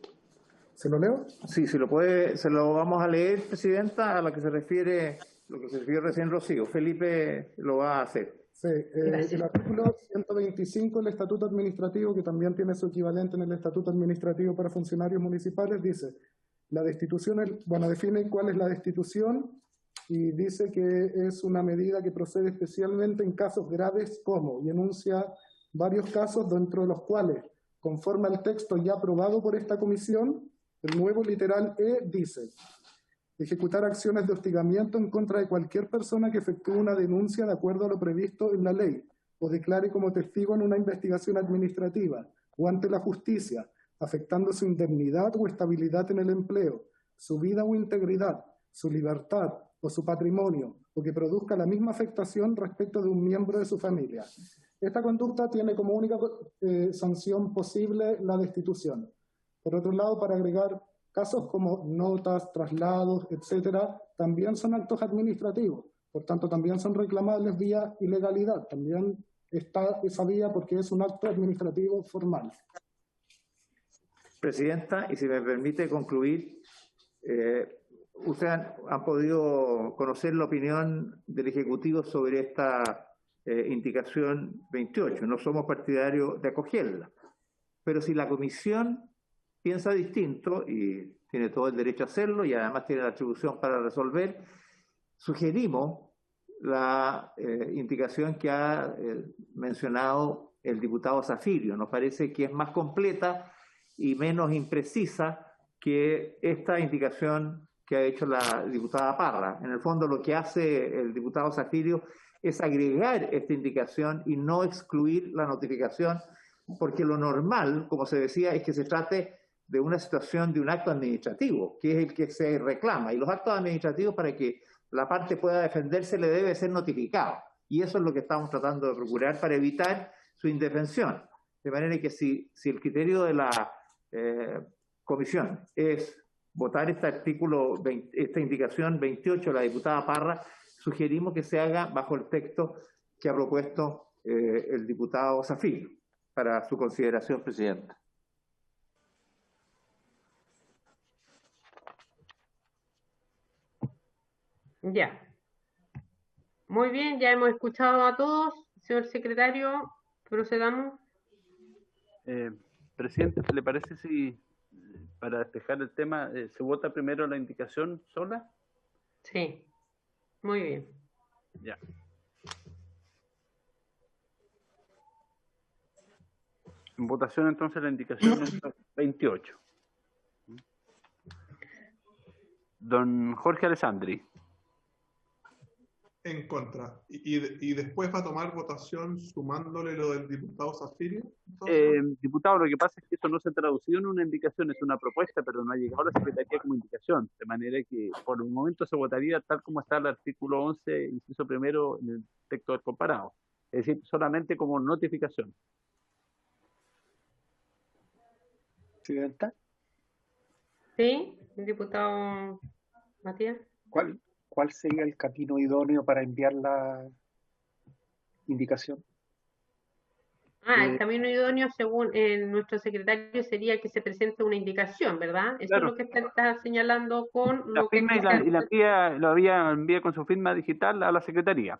¿Se lo leo? Sí, se lo vamos a leer, Presidenta, a lo que se refiere recién Rocío. Felipe lo va a hacer. Sí, el artículo 125 del Estatuto Administrativo, que también tiene su equivalente en el Estatuto Administrativo para funcionarios municipales, dice, la destitución, define cuál es la destitución y dice que es una medida que procede especialmente en casos graves como, y enuncia varios casos dentro de los cuales conforme al texto ya aprobado por esta comisión, el nuevo literal E dice: ejecutar acciones de hostigamiento en contra de cualquier persona que efectúe una denuncia de acuerdo a lo previsto en la ley o declare como testigo en una investigación administrativa o ante la justicia, afectando su indemnidad o estabilidad en el empleo, su vida o integridad, su libertad o su patrimonio, o que produzca la misma afectación respecto de un miembro de su familia. Esta conducta tiene como única sanción posible la destitución. Por otro lado, para agregar, casos como notas, traslados, etcétera, también son actos administrativos, por tanto también son reclamables vía ilegalidad, también está esa vía porque es un acto administrativo formal. Presidenta, y si me permite concluir, ustedes han podido conocer la opinión del Ejecutivo sobre esta indicación 28. No somos partidarios de acogerla, pero si la Comisión piensa distinto, y tiene todo el derecho a hacerlo, y además tiene la atribución para resolver, sugerimos la indicación que ha mencionado el diputado Zafirio. Nos parece que es más completa y menos imprecisa que esta indicación que ha hecho la diputada Parra. En el fondo, lo que hace el diputado Zafirio es agregar esta indicación y no excluir la notificación, porque lo normal, como se decía, es que se trate de una situación de un acto administrativo, que es el que se reclama. Y los actos administrativos, para que la parte pueda defenderse, le debe ser notificado. Y eso es lo que estamos tratando de procurar para evitar su indefensión. De manera que si el criterio de la comisión es votar este artículo, esta indicación 28 de la diputada Parra, sugerimos que se haga bajo el texto que ha propuesto el diputado Zafirio, para su consideración, Presidenta. Ya. Muy bien, ya hemos escuchado a todos. Señor secretario, procedamos. Presidente, ¿le parece si, para despejar el tema, se vota primero la indicación sola? Sí, muy bien. Ya. En votación entonces la indicación 28. Don Jorge Alessandri. En contra. Y después va a tomar votación sumándole lo del diputado Zafirio. Diputado, lo que pasa es que esto no se ha traducido en una indicación, es una propuesta, pero no ha llegado a la Secretaría como indicación, de manera que por el momento se votaría tal como está el artículo 11, inciso primero, en el texto del comparado, es decir, solamente como notificación. ¿Presidenta? Sí, diputado Matías. ¿Cuál sería el camino idóneo para enviar la indicación? El camino idóneo, según nuestro secretario, sería que se presente una indicación, ¿verdad? Eso Claro. es lo que está señalando con La lo que... firma lo había enviado con su firma digital a la Secretaría.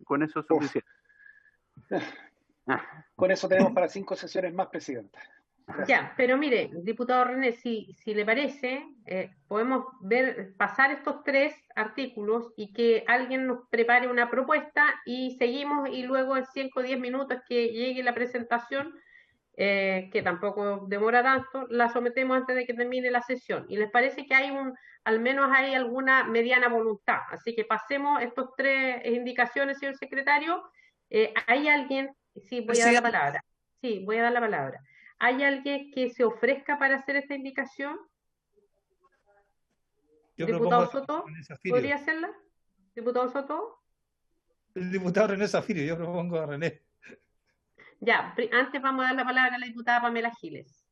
Con eso es suficiente. Con eso tenemos para 5 sesiones más, Presidenta. Ya, pero mire, diputado René, si le parece, podemos pasar estos 3 artículos y que alguien nos prepare una propuesta y seguimos, y luego en 5 o 10 minutos que llegue la presentación, que tampoco demora tanto, la sometemos antes de que termine la sesión. Y les parece que al menos hay alguna mediana voluntad. Así que pasemos estos 3 indicaciones, señor secretario. ¿Hay alguien? Sí, voy a dar la palabra. Sí, voy a dar la palabra. ¿Hay alguien que se ofrezca para hacer esta indicación? ¿Diputado Soto? ¿Podría hacerla? ¿Diputado Soto? El diputado René Zafirio, yo propongo a René. Ya, antes vamos a dar la palabra a la diputada Pamela Giles.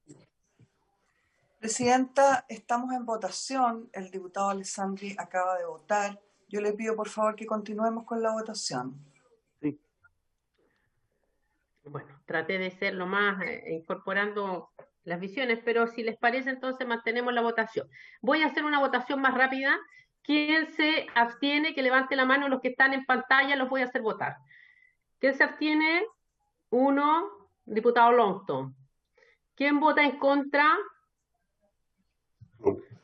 Presidenta, estamos en votación. El diputado Alessandri acaba de votar. Yo le pido, por favor, que continuemos con la votación. Sí. Bueno, traté de ser lo más incorporando las visiones, pero si les parece, entonces mantenemos la votación. Voy a hacer una votación más rápida. ¿Quién se abstiene? Que levante la mano. Los que están en pantalla los voy a hacer votar. ¿Quién se abstiene? 1, diputado Longton. ¿Quién vota en contra?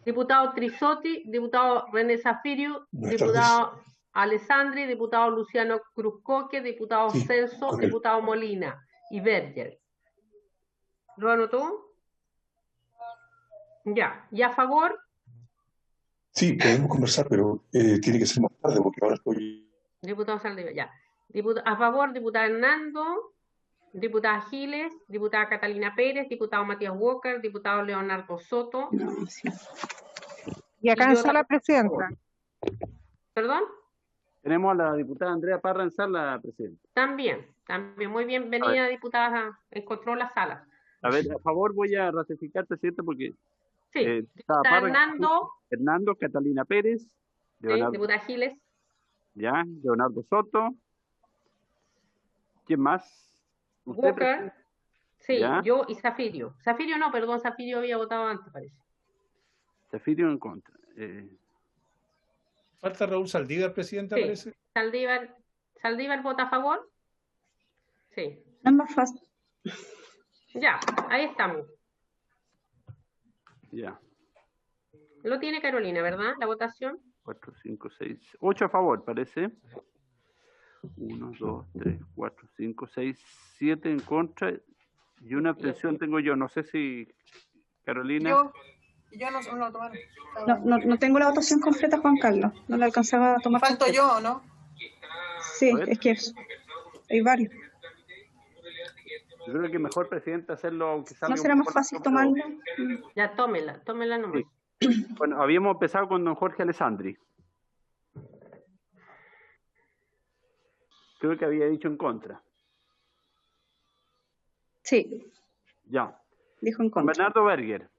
Diputado Trisotti, diputado René Zafirio, diputado Alessandri, diputado Luciano Cruzcoque, diputado Celso, diputado Molina y Berger. ¿Lo anotó? Ya. ¿Y a favor? Sí, podemos conversar, pero tiene que ser más tarde porque ahora estoy... Diputado Saldívar, ya. A favor, diputada Hernando, diputada Giles, diputada Catalina Pérez, diputado Matías Walker, diputado Leonardo Soto. Y acá en sala, presidenta. ¿Perdón? Tenemos a la diputada Andrea Parra en sala, presidenta. También. Muy bienvenida, diputada. Encontró la sala. A ver, a favor voy a ratificar, presidente, porque... Sí, diputada Parra, Hernando, Catalina Pérez, sí, diputada Giles. Ya, Leonardo Soto. ¿Quién más? Walker. Sí, ¿Ya? yo y Zafirio. Zafirio no, perdón, Zafirio había votado antes, parece. Zafirio en contra. Falta Raúl Saldívar, presidenta, Sí. parece. Saldívar vota a favor. Sí. Es más fácil. Ya, ahí estamos. Ya. Lo tiene Carolina, ¿verdad? La votación. 4, 5, 6, 8 a favor, parece. 1, 2, 3, 4, 5, 6, 7 en contra y una abstención tengo yo. No sé si Carolina. Yo no lo tomaron. No tengo la votación completa, Juan Carlos. No la alcanzaba a tomar. Falto yo, ¿no? Sí, es que hay varios. Yo creo que mejor, presidente, hacerlo aunque salga. ¿No será más fácil tomarlo? Ya, tómela nomás. Sí. Bueno, habíamos empezado con don Jorge Alessandri. Creo que había dicho en contra. Sí. Ya. Dijo en contra. Bernardo Berger.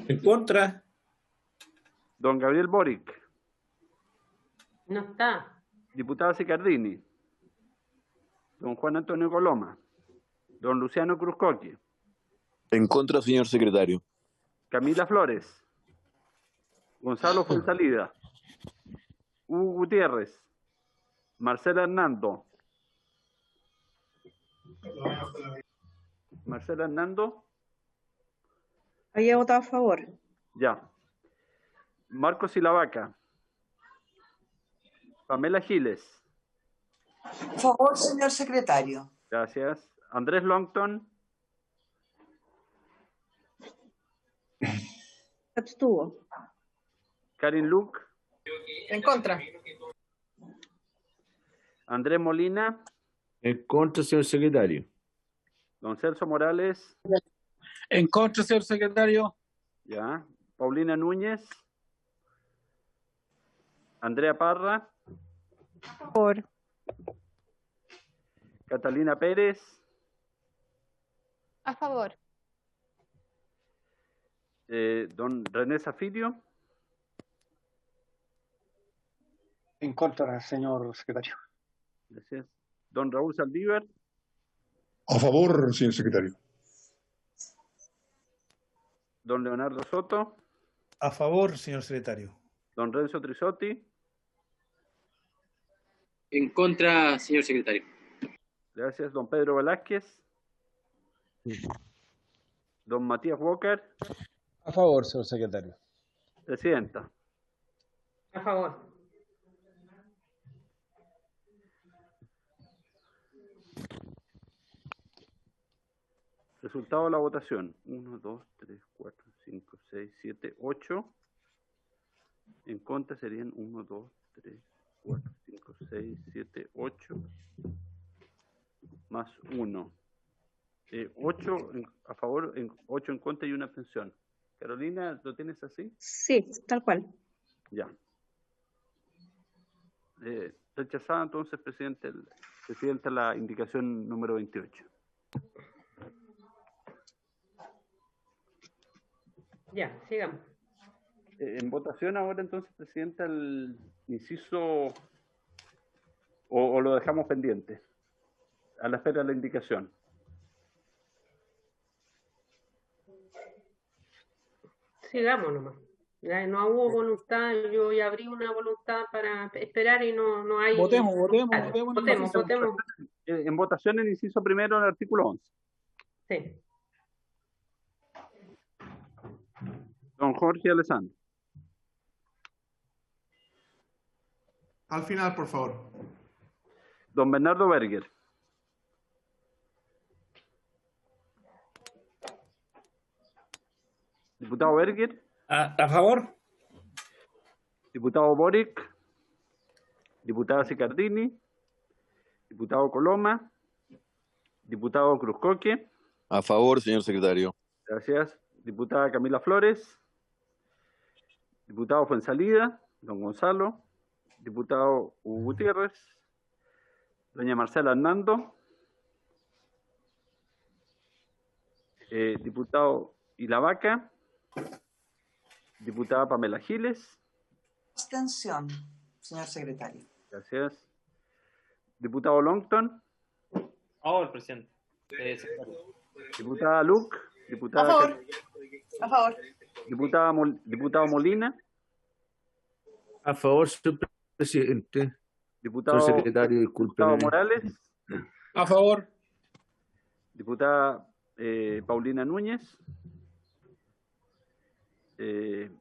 En contra. Don Gabriel Boric. No está. Diputado Sicardini. Don Juan Antonio Coloma. Don Luciano Cruzcoque. En contra, señor secretario. Camila Flores. Gonzalo Fonsalida. Hugo Gutiérrez. Marcela Hernando. Marcela Hernando. Había votado a favor. Ya. Marcos Silavaca. Pamela Giles. Por favor, señor secretario. Gracias. Andrés Longton. Abstuvo. Karin Luke. En contra. Andrés Molina. En contra, señor secretario. Don Celso Morales. En contra, señor secretario. Ya. Paulina Núñez. Andrea Parra. Por. Catalina Pérez. A favor. Don René Zafirio. En contra, señor secretario. Gracias. Don Raúl Saldívar. A favor, señor secretario. Don Leonardo Soto. A favor, señor secretario. Don Renzo Trisotti. En contra, señor secretario. Gracias. Don Pedro Velázquez. Don Matías Walker. A favor, señor secretario. Presidenta. A favor. Resultado de la votación. 1, 2, 3, 4, 5, 6, 7, 8. En contra serían 1, 2, 3, 4, 5, 6, 7, 8. Más 1. 8 a favor, 8 en contra y una abstención. Carolina, ¿lo tienes así? Sí, tal cual. Ya. Rechazada entonces, presidente, la indicación número 28. Ya, sigamos. En votación ahora entonces, presidenta, el inciso o lo dejamos pendiente a la espera de la indicación. Sigamos nomás. Ya no hubo voluntad, yo ya abrí una voluntad para esperar y no hay... Votemos. En votación el inciso primero del artículo 11. Sí. Don Jorge Alessandri. Al final, por favor. Don Bernardo Berger. Diputado Berger. A favor. Diputado Boric. Diputada Sicardini. Diputado Coloma. Diputado Cruzcoque. A favor, señor secretario. Gracias. Diputada Camila Flores. Diputado Fuensalida, don Gonzalo. Diputado Hugo Gutiérrez. Doña Marcela Hernando. Diputado Ilavaca. Diputada Pamela Giles. Abstención, señor secretario. Gracias. Diputado Longton. A favor, presidente. Diputada Luc. A favor. A favor. Diputado Molina. A favor, señor presidente. Diputado, señor secretario, disculpe. Diputado Morales. A favor. Diputada Paulina Núñez.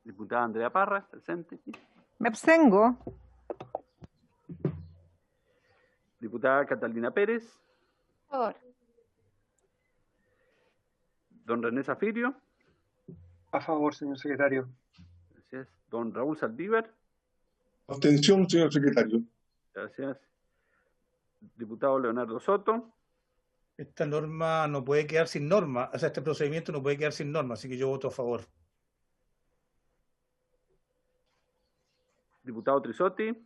Diputada Andrea Parra, presente. Me abstengo. Diputada Catalina Pérez. A favor. Don René Zafirio. A favor, señor secretario. Gracias. Don Raúl Saldívar. Abstención, señor secretario. Gracias. Diputado Leonardo Soto. Esta norma no puede quedar sin norma, o sea, este procedimiento no puede quedar sin norma, así que yo voto a favor. Diputado Trisotti.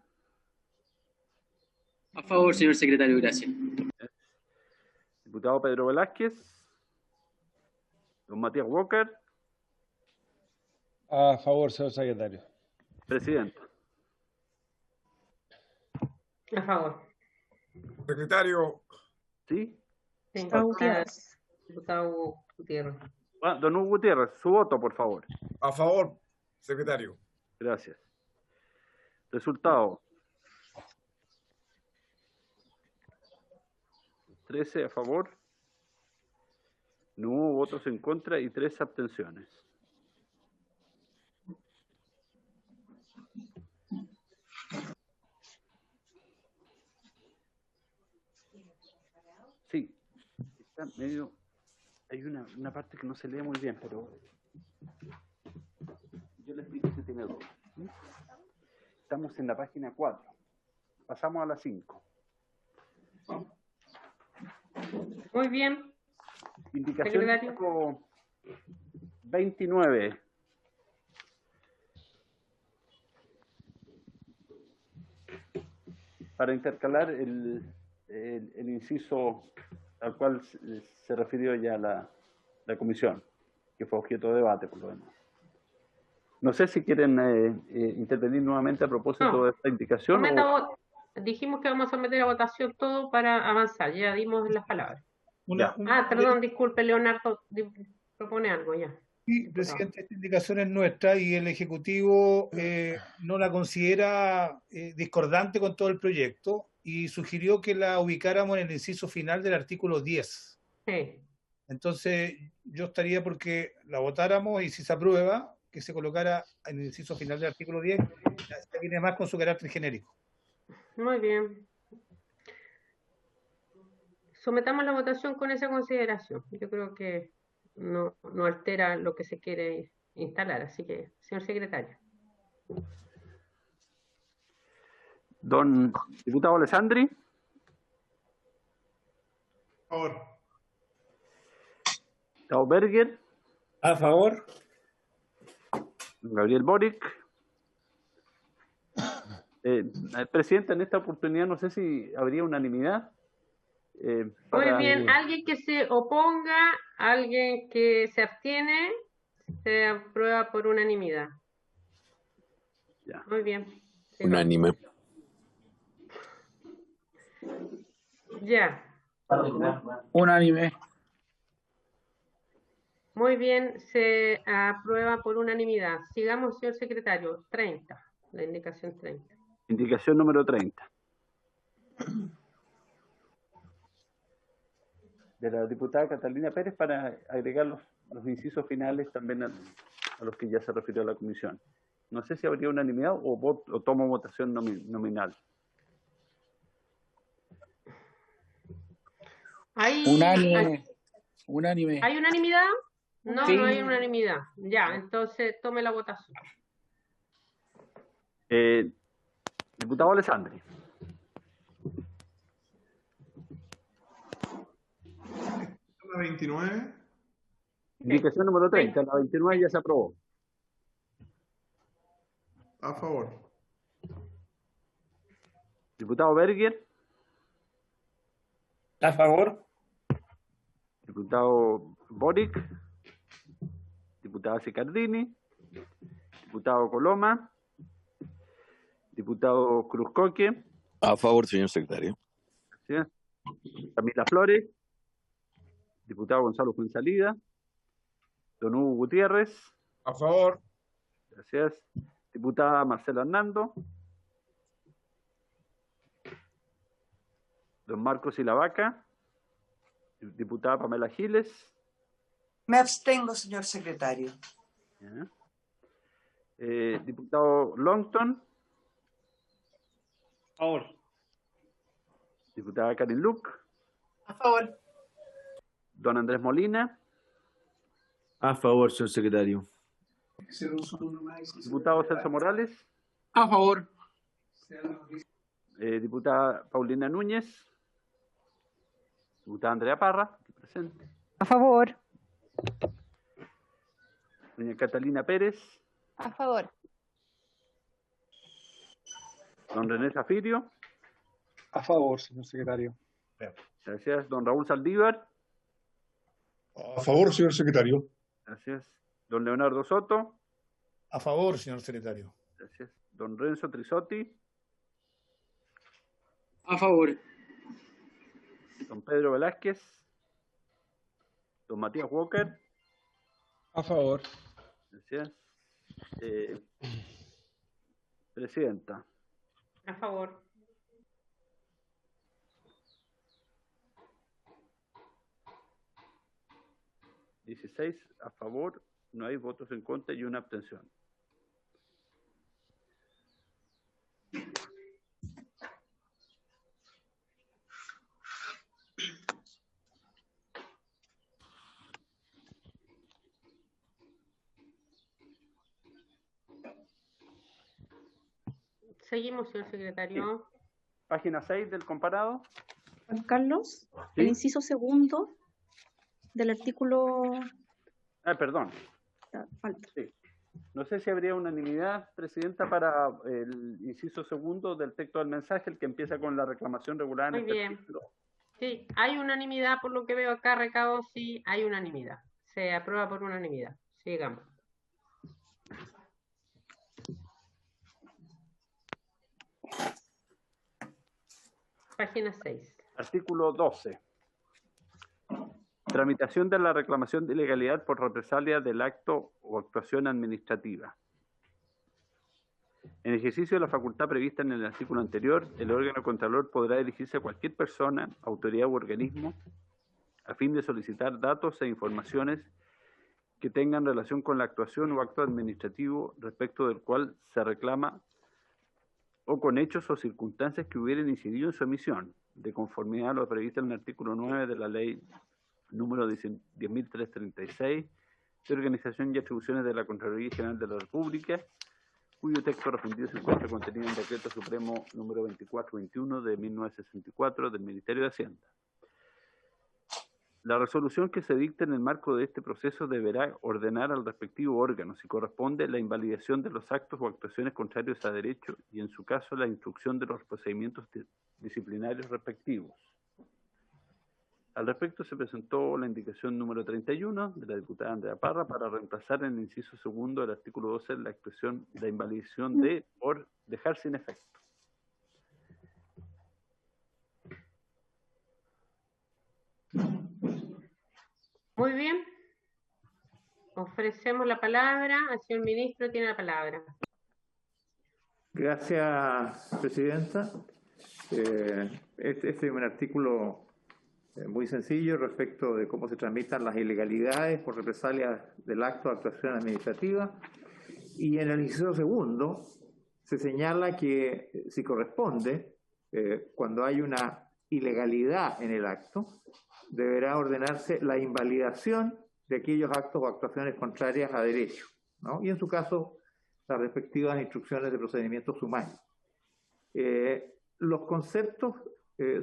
A favor, señor secretario, gracias. Diputado Pedro Velázquez. Don Matías Walker. A favor, señor secretario. Presidente. A favor. Secretario. ¿Sí? Sí, Gutiérrez. Diputado Gutiérrez. Don Hugo Gutiérrez, su voto, por favor. A favor, secretario. Gracias. Resultado. 13 a favor. No hubo votos en contra y 3 abstenciones. Sí, está medio... Hay una parte que no se lee muy bien, pero yo le explico si tiene dudas. Estamos en la página 4. Pasamos a la 5. Muy bien. Indicación Secretario. número 29. Para intercalar el inciso al cual se refirió ya la comisión, que fue objeto de debate, por lo demás. No sé si quieren intervenir nuevamente a propósito de esta indicación. Dijimos que vamos a meter a votación todo para avanzar. Ya dimos las palabras. Perdón, disculpe, Leonardo, propone algo ya. Sí, presidente, esta indicación es nuestra y el Ejecutivo no la considera discordante con todo el proyecto y sugirió que la ubicáramos en el inciso final del artículo 10. Sí. Entonces, yo estaría porque la votáramos y si se aprueba, que se colocara en el inciso final del artículo 10, ya viene más con su carácter genérico. Muy bien. Sometamos la votación con esa consideración. Yo creo que no altera lo que se quiere instalar. Así que, señor secretario. Don diputado Alessandri. A favor. Diputado Berger. A favor. Gabriel Boric. Presidente, en esta oportunidad no sé si habría unanimidad. Muy bien, alguien que se oponga, alguien que se abstiene, se aprueba por unanimidad. Ya. Muy bien. Unánime. Ya. Unánime. Muy bien, se aprueba por unanimidad. Sigamos, señor secretario. 30, la indicación 30. Indicación número 30. De la diputada Catalina Pérez para agregar los incisos finales también a los que ya se refirió la comisión. No sé si habría unanimidad o tomo votación nominal. Unánime. Unánime. ¿Hay unanimidad? No, Sí. no hay unanimidad. Ya, entonces tome la votación. Diputado Alessandri. La 29. Indicación número 30. La 29 ya se aprobó. A favor. Diputado Berger. A favor. Diputado Boric. Diputada Sicardini. Diputado Coloma. Diputado Cruzcoque. A favor, señor secretario. Gracias. Camila Flores. Diputado Gonzalo Fuenzalida. Don Hugo Gutiérrez. A favor. Gracias. Diputada Marcela Hernando. Don Marcos Silavaca. Diputada Pamela Giles. Me abstengo, señor secretario. Ya. Diputado Longton. A favor. Diputada Karin Luc. A favor. Don Andrés Molina. A favor, señor secretario. Diputado Celso Morales. A favor. Diputada Paulina Núñez. Diputada Andrea Parra, aquí presente. A favor. Doña Catalina Pérez. A favor. Don René Zafirio. A favor, señor secretario. Gracias. Don Raúl Saldívar. A favor, señor secretario. Gracias. Don Leonardo Soto. A favor, señor secretario. Gracias. Don Renzo Trisotti. A favor. Don Pedro Velázquez. Don Matías Walker. A favor. Gracias. Presidenta. A favor. ¿16 a favor? No hay votos en contra y una abstención. Seguimos, señor secretario. Página 6 del comparado. Juan Carlos, Sí. el inciso segundo del artículo... Perdón. Falta. Sí. No sé si habría unanimidad, Presidenta, para el inciso segundo del texto del mensaje, el que empieza con la reclamación regular en Muy este bien. artículo. Sí, hay unanimidad por lo que veo acá, recado, sí, hay unanimidad. Se aprueba por unanimidad. Sigamos. Página 6. Artículo 12. Tramitación de la reclamación de ilegalidad por represalia del acto o actuación administrativa. En ejercicio de la facultad prevista en el artículo anterior, el órgano contralor podrá dirigirse a cualquier persona, autoridad u organismo a fin de solicitar datos e informaciones que tengan relación con la actuación o acto administrativo respecto del cual se reclama o con hechos o circunstancias que hubieran incidido en su emisión, de conformidad a lo previsto en el artículo 9 de la ley número 10.336 de Organización y Atribuciones de la Contraloría General de la República, cuyo texto refundido se encuentra contenido en el Decreto Supremo número 2421 de 1964 del Ministerio de Hacienda. La resolución que se dicte en el marco de este proceso deberá ordenar al respectivo órgano, si corresponde, la invalidación de los actos o actuaciones contrarios a derecho y, en su caso, la instrucción de los procedimientos disciplinarios respectivos. Al respecto, se presentó la indicación número 31 de la diputada Andrea Parra para reemplazar en el inciso segundo del artículo 12 la expresión la invalidación de por dejar sin efecto. Muy bien. Ofrecemos la palabra al señor ministro, tiene la palabra. Gracias, Presidenta. Este es un artículo muy sencillo respecto de cómo se tramitan las ilegalidades por represalias del acto de actuación administrativa. Y en el inciso segundo se señala que si corresponde, cuando hay una ilegalidad en el acto, deberá ordenarse la invalidación de aquellos actos o actuaciones contrarias a derecho, ¿no? Y en su caso, las respectivas instrucciones de procedimientos sumarios. Los conceptos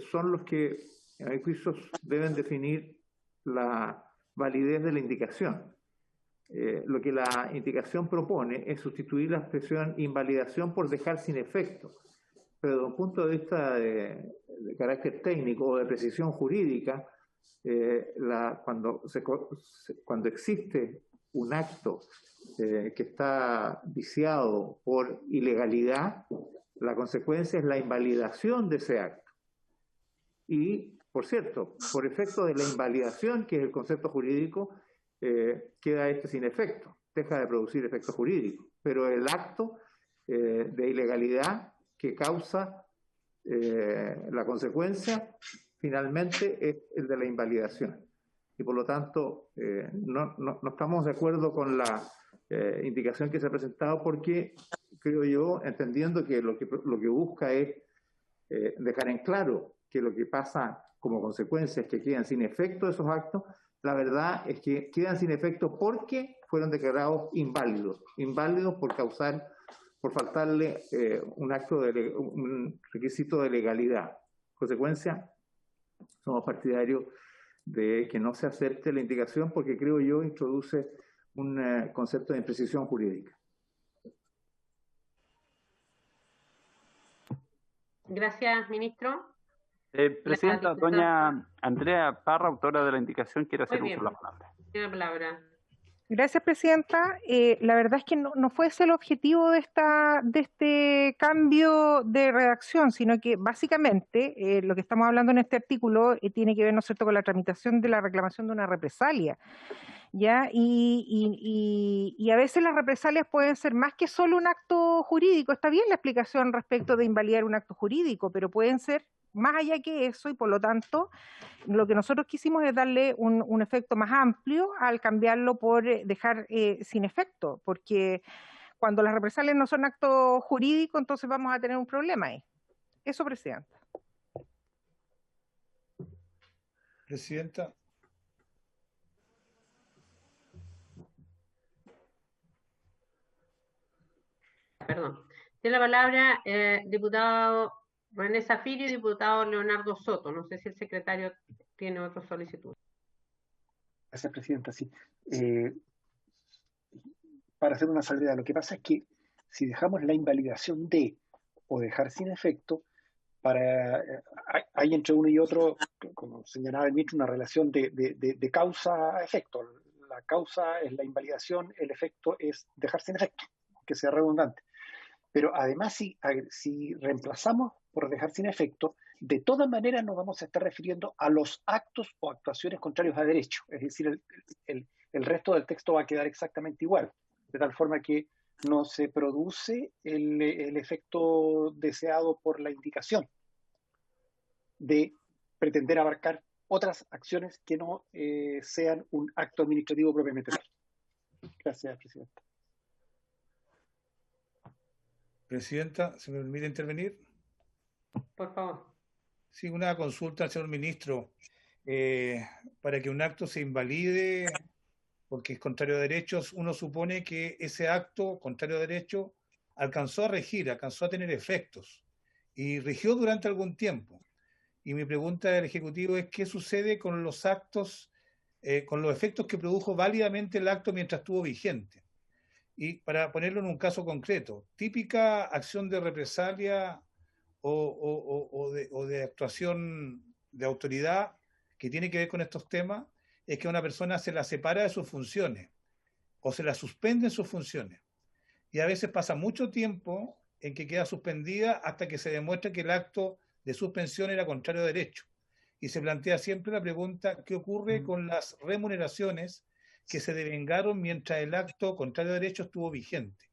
son los que, en mi juicio, deben definir la validez de la indicación. Lo que la indicación propone es sustituir la expresión invalidación por dejar sin efecto, pero desde un punto de vista de carácter técnico o de precisión jurídica, cuando existe un acto que está viciado por ilegalidad, la consecuencia es la invalidación de ese acto. Y, por cierto, por efecto de la invalidación, que es el concepto jurídico, queda este sin efecto, deja de producir efecto jurídico. Pero el acto de ilegalidad que causa la consecuencia, finalmente es el de la invalidación. Y por lo tanto, no estamos de acuerdo con la indicación que se ha presentado, porque creo yo, entendiendo que lo que busca es dejar en claro que lo que pasa como consecuencia es que quedan sin efecto esos actos. La verdad es que quedan sin efecto porque fueron declarados inválidos por faltarle un requisito de legalidad. En consecuencia, somos partidarios de que no se acepte la indicación, porque creo yo introduce un concepto de imprecisión jurídica. Gracias, ministro. Presidenta, doña Andrea Parra, autora de la indicación, quiere hacer Muy uso bien. de la palabra. Tiene la palabra. Gracias, Presidenta. La verdad es que no fue ese el objetivo de este cambio de redacción, sino que básicamente lo que estamos hablando en este artículo tiene que ver, ¿no es cierto?, con la tramitación de la reclamación de una represalia, ¿ya? Y a veces las represalias pueden ser más que solo un acto jurídico. Está bien la explicación respecto de invalidar un acto jurídico, pero pueden ser más allá que eso, y por lo tanto lo que nosotros quisimos es darle un efecto más amplio al cambiarlo por dejar sin efecto, porque cuando las represalias no son actos jurídicos, entonces vamos a tener un problema ahí. Eso, Presidenta. Presidenta. Perdón. Tiene la palabra diputado René Zafiro y diputado Leonardo Soto. No sé si el secretario tiene otra solicitud. Gracias, Presidenta. Sí. Para hacer una salvedad, lo que pasa es que si dejamos la invalidación de o dejar sin efecto, hay entre uno y otro, como señalaba el ministro, una relación de causa a efecto. La causa es la invalidación, el efecto es dejar sin efecto, que sea redundante. Pero además, si reemplazamos por dejar sin efecto, de todas maneras nos vamos a estar refiriendo a los actos o actuaciones contrarios a derecho. Es decir, el resto del texto va a quedar exactamente igual, de tal forma que no se produce el efecto deseado por la indicación de pretender abarcar otras acciones que no sean un acto administrativo propiamente tal. Gracias, Presidenta. Presidenta, ¿se me permite intervenir? Por favor. Sí, una consulta al señor ministro. Para que un acto se invalide porque es contrario a derechos, uno supone que ese acto contrario a derecho alcanzó a regir, alcanzó a tener efectos y rigió durante algún tiempo. Y mi pregunta del Ejecutivo es: ¿qué sucede con los actos, con los efectos que produjo válidamente el acto mientras estuvo vigente? Y para ponerlo en un caso concreto, típica acción de represalia o de actuación de autoridad que tiene que ver con estos temas es que a una persona se la separa de sus funciones o se la suspenden sus funciones. Y a veces pasa mucho tiempo en que queda suspendida hasta que se demuestra que el acto de suspensión era contrario a derecho. Y se plantea siempre la pregunta: ¿qué ocurre con las remuneraciones que se devengaron mientras el acto contrario a derecho estuvo vigente?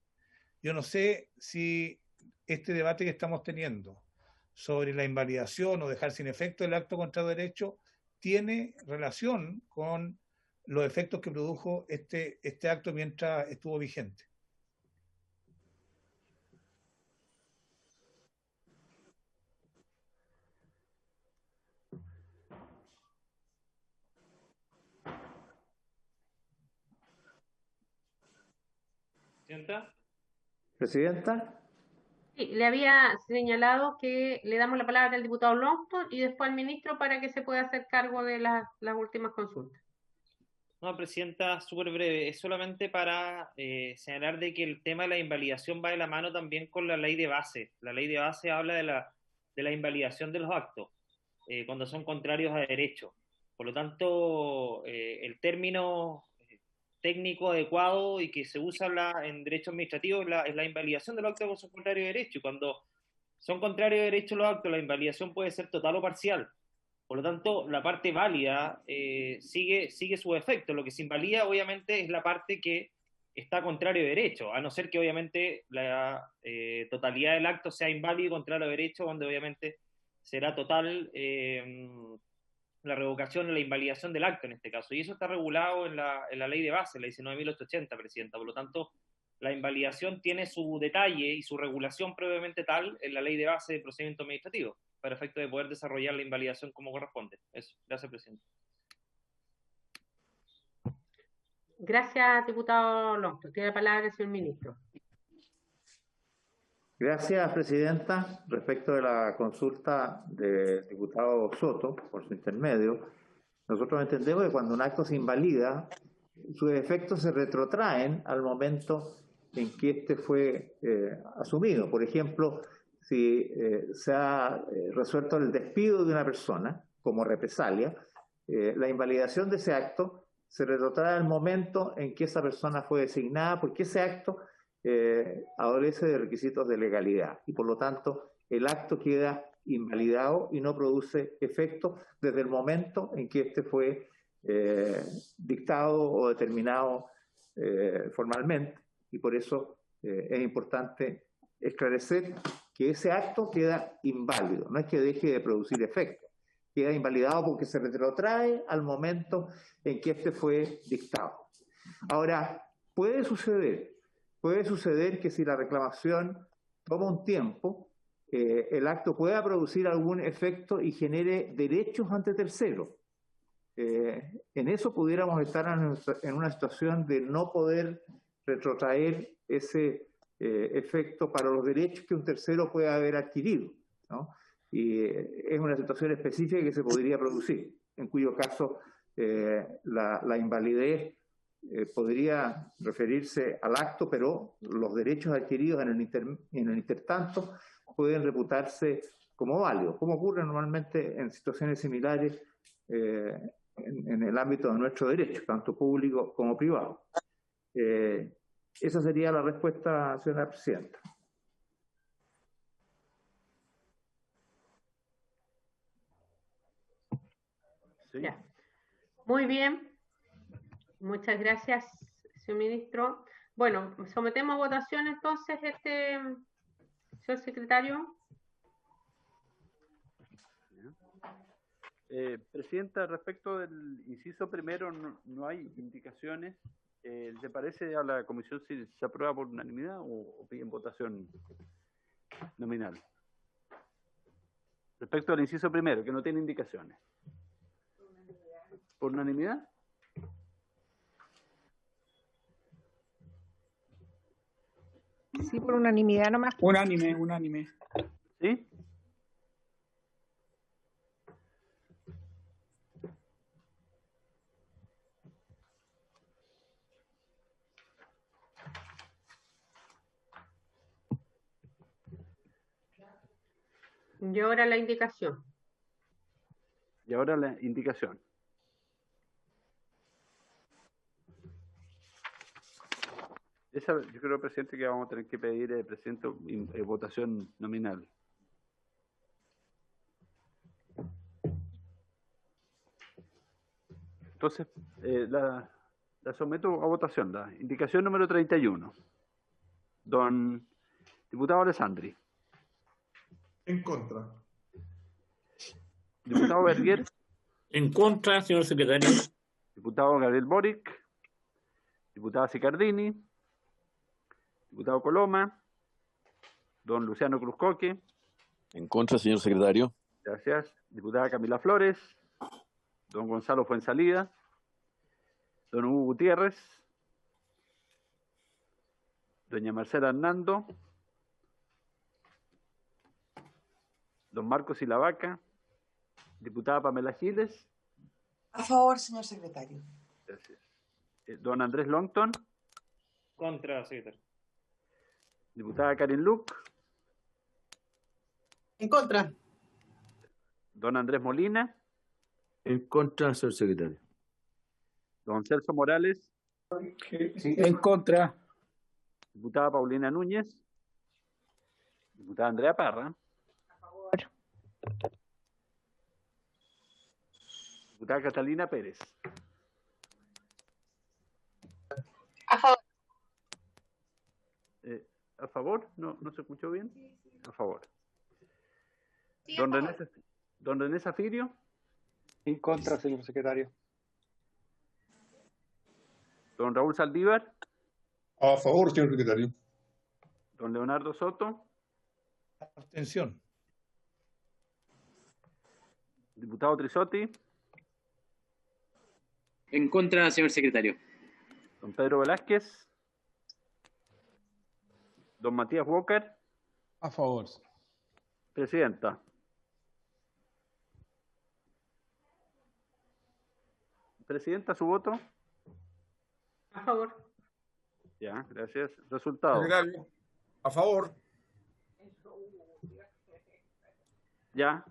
Yo no sé si este debate que estamos teniendo sobre la invalidación o dejar sin efecto el acto contrario a derecho tiene relación con los efectos que produjo este acto mientras estuvo vigente. Presidenta. Presidenta. Sí, le había señalado que le damos la palabra al diputado Longton y después al ministro para que se pueda hacer cargo de las últimas consultas. No, Presidenta, súper breve. Es solamente para señalar de que el tema de la invalidación va de la mano también con la ley de base. La ley de base habla de la invalidación de los actos cuando son contrarios a derecho. Por lo tanto, el término técnico adecuado y que se usa en derecho administrativo es la invalidación de los actos que son contrarios a derecho. Y cuando son contrarios a derecho los actos, la invalidación puede ser total o parcial. Por lo tanto, la parte válida sigue su efecto. Lo que se invalida, obviamente, es la parte que está contrario a derecho, a no ser que, obviamente, la totalidad del acto sea inválido y contrario a derecho, donde, obviamente, será total la revocación o la invalidación del acto, en este caso. Y eso está regulado en la ley de base, la 19.880, Presidenta. Por lo tanto, la invalidación tiene su detalle y su regulación previamente tal en la ley de base de procedimiento administrativo, para efecto de poder desarrollar la invalidación como corresponde. Eso. Gracias, Presidente. Gracias, diputado Longton. Tiene la palabra el señor ministro. Gracias, Presidenta. Respecto de la consulta del diputado Soto, por su intermedio, nosotros entendemos que cuando un acto se invalida, sus efectos se retrotraen al momento en que éste fue asumido. Por ejemplo, si se ha resuelto el despido de una persona como represalia, la invalidación de ese acto se retrotrae al momento en que esa persona fue designada, porque ese acto adolece de requisitos de legalidad y por lo tanto el acto queda invalidado y no produce efecto desde el momento en que éste fue dictado o determinado formalmente, y por eso es importante esclarecer que ese acto queda inválido, no es que deje de producir efecto, queda invalidado porque se retrotrae al momento en que éste fue dictado. Ahora, puede suceder que si la reclamación toma un tiempo, el acto pueda producir algún efecto y genere derechos ante terceros. En eso pudiéramos estar en una situación de no poder retrotraer ese efecto para los derechos que un tercero puede haber adquirido, ¿no? Y es una situación específica que se podría producir, en cuyo caso la invalidez podría referirse al acto, pero los derechos adquiridos en el intertanto pueden reputarse como válidos, como ocurre normalmente en situaciones similares en el ámbito de nuestro derecho, tanto público como privado. Esa sería la respuesta, señora Presidenta. Sí. Ya. Muy bien. Muchas gracias, señor ministro. Bueno, sometemos a votación entonces señor secretario. Presidenta, respecto del inciso primero, no hay indicaciones. ¿Le parece a la comisión si se aprueba por unanimidad o piden votación nominal? Respecto al inciso primero, que no tiene indicaciones. ¿Por unanimidad? Sí, por unanimidad nomás. Unánime. ¿Sí? Y ahora la indicación. Esa, yo creo, presidente, que vamos a tener que pedir, presidente, votación nominal. Entonces, la someto a votación. La indicación número 31. Don diputado Alessandri. En contra. Diputado Berger. En contra, señor secretario. Diputado Gabriel Boric. Diputada Sicardini. Diputado Coloma. Don Luciano Cruzcoque. En contra, señor secretario. Gracias. Diputada Camila Flores. Don Gonzalo Fuensalida. Don Hugo Gutiérrez. doña Marcela Hernando, don Marcos Silavaca, diputada Pamela Giles. A favor, señor secretario. Gracias. Don Andrés Longton. Contra, secretario. Diputada Karen Luc. En contra. Don Andrés Molina. En contra, señor secretario. Don Celso Morales. Sí, en contra. Diputada Paulina Núñez. Diputada Andrea Parra. A favor. Diputada Catalina Pérez. A favor. ¿A favor? ¿No se escuchó bien? A favor. Sí, Don René Zafirio. En contra, señor secretario. Don Raúl Saldívar. A favor, señor secretario. Don Leonardo Soto. Abstención. Diputado Trisotti. En contra, señor secretario. Don Pedro Velázquez. Don Matías Walker. A favor. Presidenta. Presidenta, su voto. A favor. Ya, gracias. Resultado. Secretario, a favor. Ya.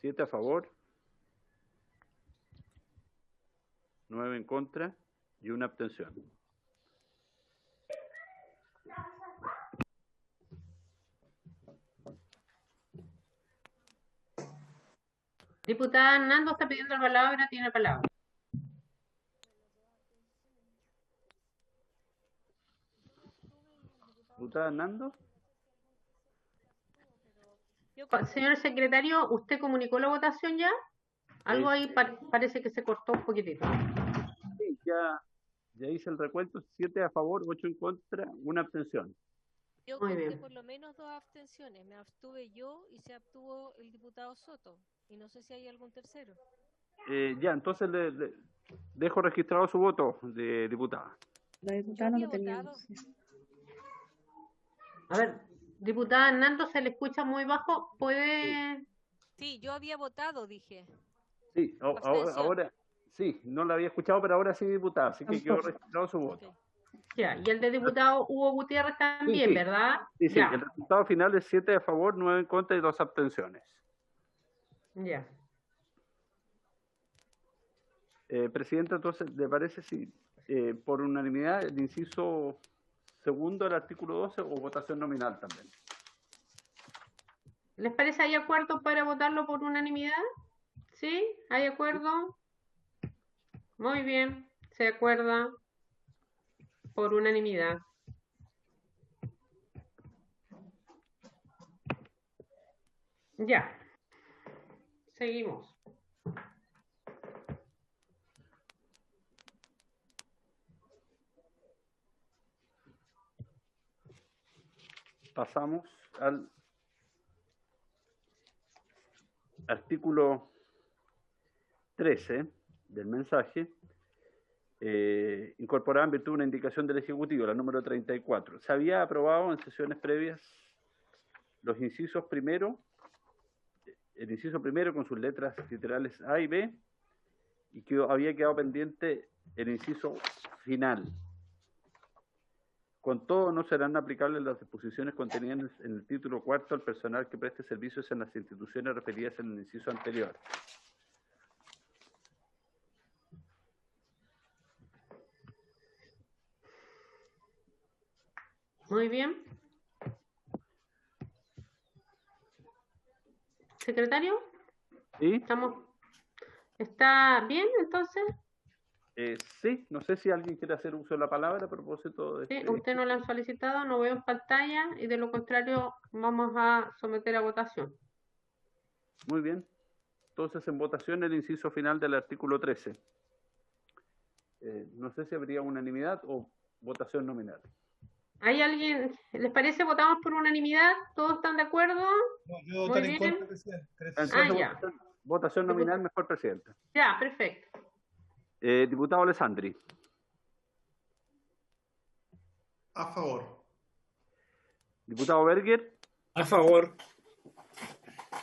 Siete a favor. 9 en contra y una abstención. Diputada Hernando está pidiendo la palabra, tiene palabra. Diputada Hernando. Señor secretario, ¿usted comunicó la votación ya? Algo ahí parece que se cortó un poquitito. Sí, ya hice el recuento. 7 a favor, 8 en contra, una abstención. Yo Muy conté bien. por lo menos 2 abstenciones. Me abstuve yo y se abstuvo el diputado Soto. Y no sé si hay algún tercero. Ya, entonces le dejo registrado su voto de diputada. La diputada no lo teníamos. A ver, diputada Hernando, se le escucha muy bajo. ¿Puede...? Sí, yo había votado, dije. Sí, Abstención. ahora sí, no la había escuchado, pero ahora sí diputada, así que quedó registrado su voto. Ya, y el de diputado Hugo Gutiérrez también, Sí. ¿verdad? Sí, sí, Ya. el resultado final es 7 a favor, 9 en contra y 2 abstenciones. Ya. Presidenta, entonces, ¿le parece si por unanimidad el inciso segundo del artículo 12 o votación nominal también? ¿Les parece hay acuerdo para votarlo por unanimidad? ¿Sí? ¿Hay acuerdo? Muy bien, se acuerda por unanimidad. Ya. Seguimos. Pasamos al artículo 13 del mensaje, incorporada en virtud de una indicación del Ejecutivo, la número 34. Se había aprobado en sesiones previas los incisos primero, el inciso primero con sus letras literales A y B, y que había quedado pendiente el inciso final. Con todo, no serán aplicables las disposiciones contenidas en el título cuarto al personal que preste servicios en las instituciones referidas en el inciso anterior. Muy bien. ¿Secretario? ¿Sí? ¿Está bien entonces? Sí, no sé si alguien quiere hacer uso de la palabra a propósito de... Sí, usted no lo han solicitado, no veo en pantalla y de lo contrario vamos a someter a votación. Muy bien. Entonces, en votación el inciso final del artículo 13. No sé si habría unanimidad o votación nominal. ¿Hay alguien, les parece votamos por unanimidad? ¿Todos están de acuerdo? No, yo Muy votaré en bien. contra, presidente. Entonces, ya. votación nominal, mejor presidenta. Ya, perfecto. Diputado Alessandri. A favor. Diputado Berger. A favor.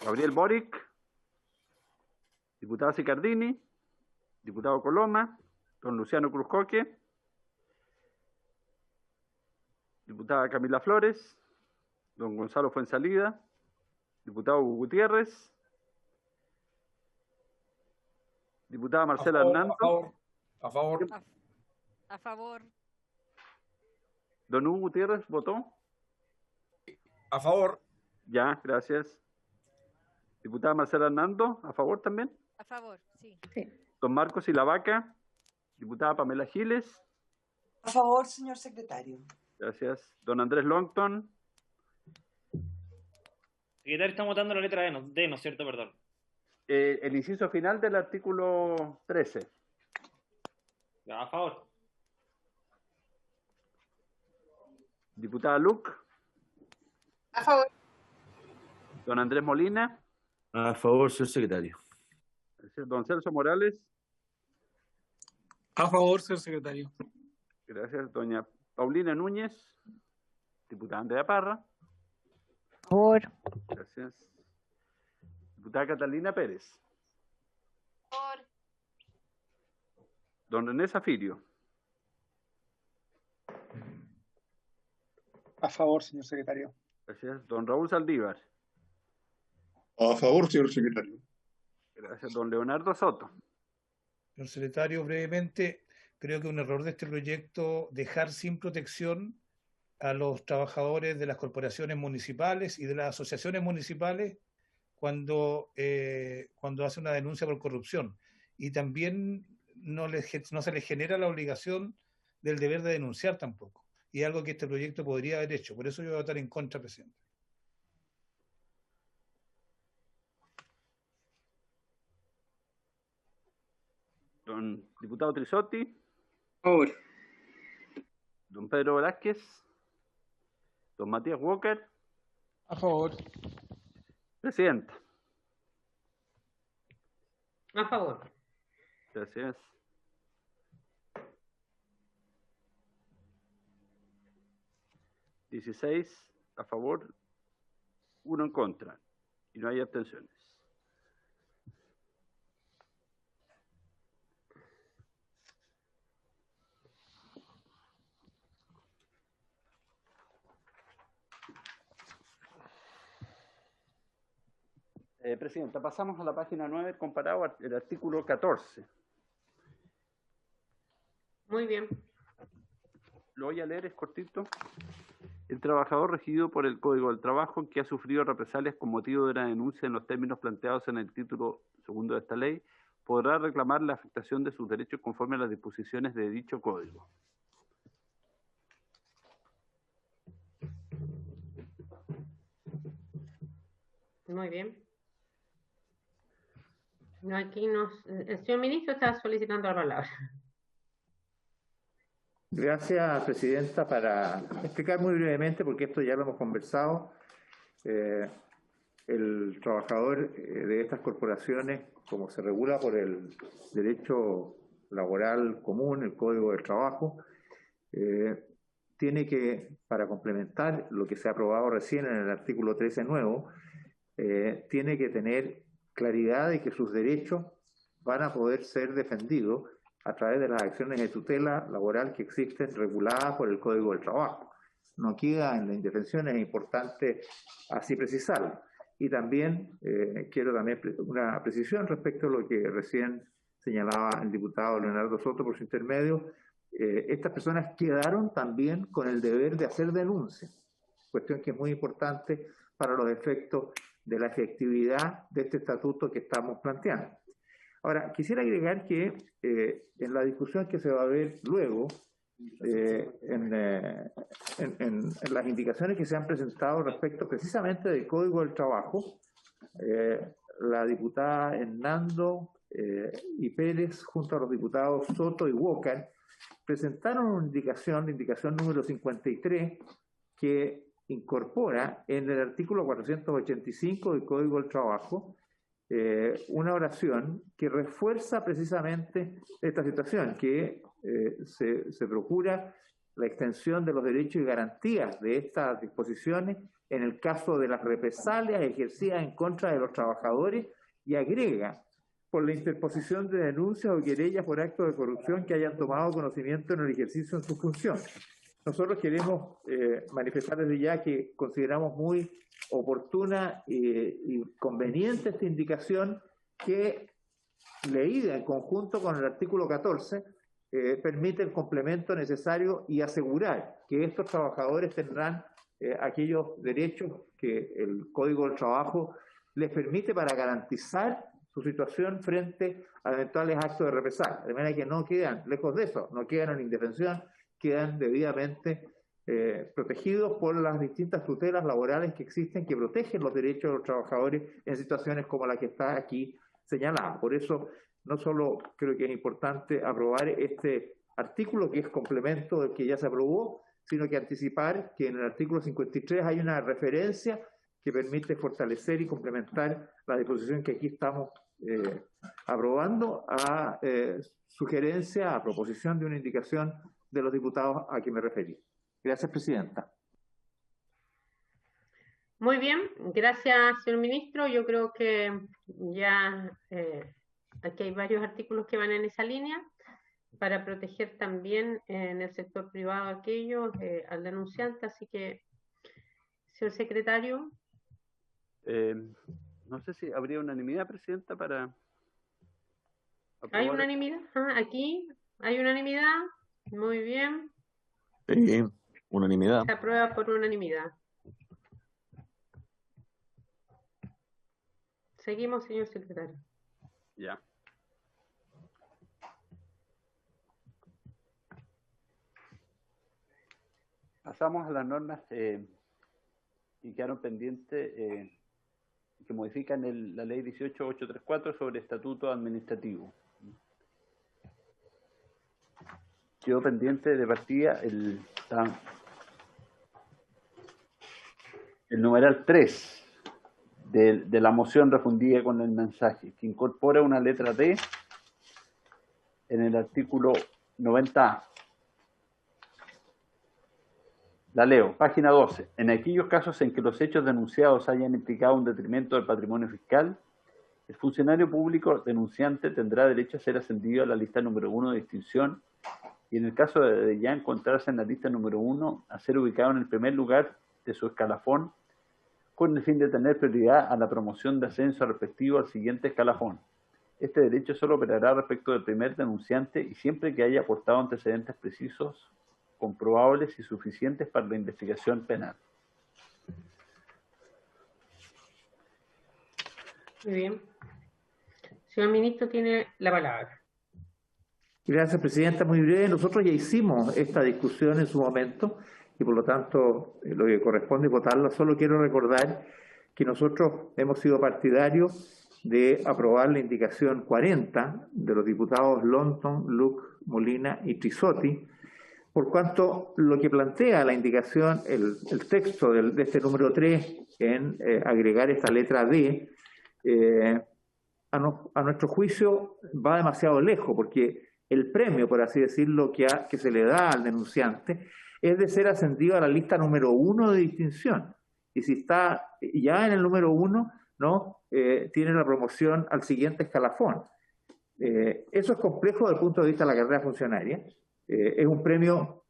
Gabriel Boric. Diputada Sicardini. Diputado Coloma. Don Luciano Cruzcoque. Diputada Camila Flores. Don Gonzalo Fuensalida. Diputado Hugo Gutiérrez. Diputada Marcela Hernando. A favor. A favor. Don Hugo Gutiérrez votó. A favor. Ya, gracias. Diputada Marcela Hernando, ¿a favor también? A favor, sí. Don Marcos Ilavaca. Diputada Pamela Giles. A favor, señor secretario. Gracias. Don Andrés Longton. Secretario, estamos votando la letra D, ¿no es cierto? Perdón. El inciso final del artículo 13. A favor. Diputada Luc. A favor. Don Andrés Molina. A favor, señor secretario. Don Celso Morales. A favor, señor secretario. Gracias. Doña Paulina Núñez. Diputada Andrea Parra. A favor. Gracias. Diputada Catalina Pérez. Por. Don René Zafirio. A favor, señor secretario. Gracias. Don Raúl Saldívar. A favor, señor secretario. Gracias. Don Leonardo Soto. Señor secretario, brevemente, creo que un error de este proyecto dejar sin protección a los trabajadores de las corporaciones municipales y de las asociaciones municipales cuando hace una denuncia por corrupción. Y también no se les genera la obligación del deber de denunciar tampoco. Y algo que este proyecto podría haber hecho. Por eso yo voy a votar en contra, presidente. Don diputado Trisotti. A favor. Don Pedro Velázquez. Don Matías Walker. A favor. Presidenta. A favor. Gracias. $16 a favor, 1 en contra. Y no hay abstenciones. Presidenta, pasamos a la página 9 comparado al artículo 14. Muy bien. Lo voy a leer, es cortito. El trabajador regido por el Código del Trabajo que ha sufrido represalias con motivo de una denuncia en los términos planteados en el título segundo de esta ley podrá reclamar la afectación de sus derechos conforme a las disposiciones de dicho código. Muy bien. No, aquí el señor ministro está solicitando la palabra. Gracias, presidenta. Para explicar muy brevemente, porque esto ya lo hemos conversado, el trabajador de estas corporaciones, como se regula por el derecho laboral común, el Código del Trabajo, tiene que, para complementar lo que se ha aprobado recién en el artículo 13 nuevo, tiene que tener claridad de que sus derechos van a poder ser defendidos a través de las acciones de tutela laboral que existen reguladas por el Código del Trabajo. No queda en la indefensión, es importante así precisarlo. Y también quiero también una precisión respecto a lo que recién señalaba el diputado Leonardo Soto por su intermedio. Estas personas quedaron también con el deber de hacer denuncia, cuestión que es muy importante para los efectos de la efectividad de este estatuto que estamos planteando. Ahora, quisiera agregar que en la discusión que se va a ver luego, en las indicaciones que se han presentado respecto precisamente del Código del Trabajo, la diputada Hernando y Pérez, junto a los diputados Soto y Walker, presentaron una indicación, la indicación número 53, que incorpora en el artículo 485 del Código del Trabajo una oración que refuerza precisamente esta situación, que se procura la extensión de los derechos y garantías de estas disposiciones en el caso de las represalias ejercidas en contra de los trabajadores, y agrega por la interposición de denuncias o querellas por actos de corrupción que hayan tomado conocimiento en el ejercicio de su función. Nosotros queremos manifestar desde ya que consideramos muy oportuna y conveniente esta indicación, que, leída en conjunto con el artículo 14, permite el complemento necesario y asegurar que estos trabajadores tendrán aquellos derechos que el Código del Trabajo les permite para garantizar su situación frente a eventuales actos de represalia, de manera que no quedan, lejos de eso, no quedan en indefensión, quedan debidamente protegidos por las distintas tutelas laborales que existen, que protegen los derechos de los trabajadores en situaciones como la que está aquí señalada. Por eso, no solo creo que es importante aprobar este artículo, que es complemento del que ya se aprobó, sino que anticipar que en el artículo 53 hay una referencia que permite fortalecer y complementar la disposición que aquí estamos aprobando a sugerencia, a proposición de una indicación de los diputados a que me referí. Gracias, Presidenta. Muy bien, gracias, señor ministro. Yo creo que ya aquí hay varios artículos que van en esa línea para proteger también en el sector privado a aquellos, al denunciante. Así que, señor secretario. No sé si habría unanimidad, Presidenta, para aprobar. ¿Hay unanimidad? Aquí hay unanimidad. Muy bien. Sí, unanimidad. Se aprueba por unanimidad. Seguimos, señor secretario. Ya. Pasamos a las normas que quedaron pendientes, que modifican la ley 18.834 sobre estatuto administrativo. Quedó pendiente de partida el numeral 3 de la moción refundida con el mensaje, que incorpora una letra D en el artículo 90A. La leo, página 12. En aquellos casos en que los hechos denunciados hayan implicado un detrimento del patrimonio fiscal, el funcionario público denunciante tendrá derecho a ser ascendido a la lista número 1 de distinción, y en el caso de ya encontrarse en la lista número 1, a ser ubicado en el primer lugar de su escalafón, con el fin de tener prioridad a la promoción de ascenso respectivo al siguiente escalafón. Este derecho solo operará respecto del primer denunciante y siempre que haya aportado antecedentes precisos, comprobables y suficientes para la investigación penal. Muy bien. Señor ministro, tiene la palabra. Gracias, Presidenta. Muy breve. Nosotros ya hicimos esta discusión en su momento y por lo tanto lo que corresponde es votarla. Solo quiero recordar que nosotros hemos sido partidarios de aprobar la indicación 40 de los diputados Lonton, Luc, Molina y Trisotti, por cuanto lo que plantea la indicación, el texto de este número 3 en agregar esta letra D, a nuestro juicio va demasiado lejos, porque el premio, por así decirlo, que se le da al denunciante es de ser ascendido a la lista número 1 de distinción. Y si está ya en el número 1, ¿no? Tiene la promoción al siguiente escalafón. Eso es complejo desde el punto de vista de la carrera funcionaria. Es un premio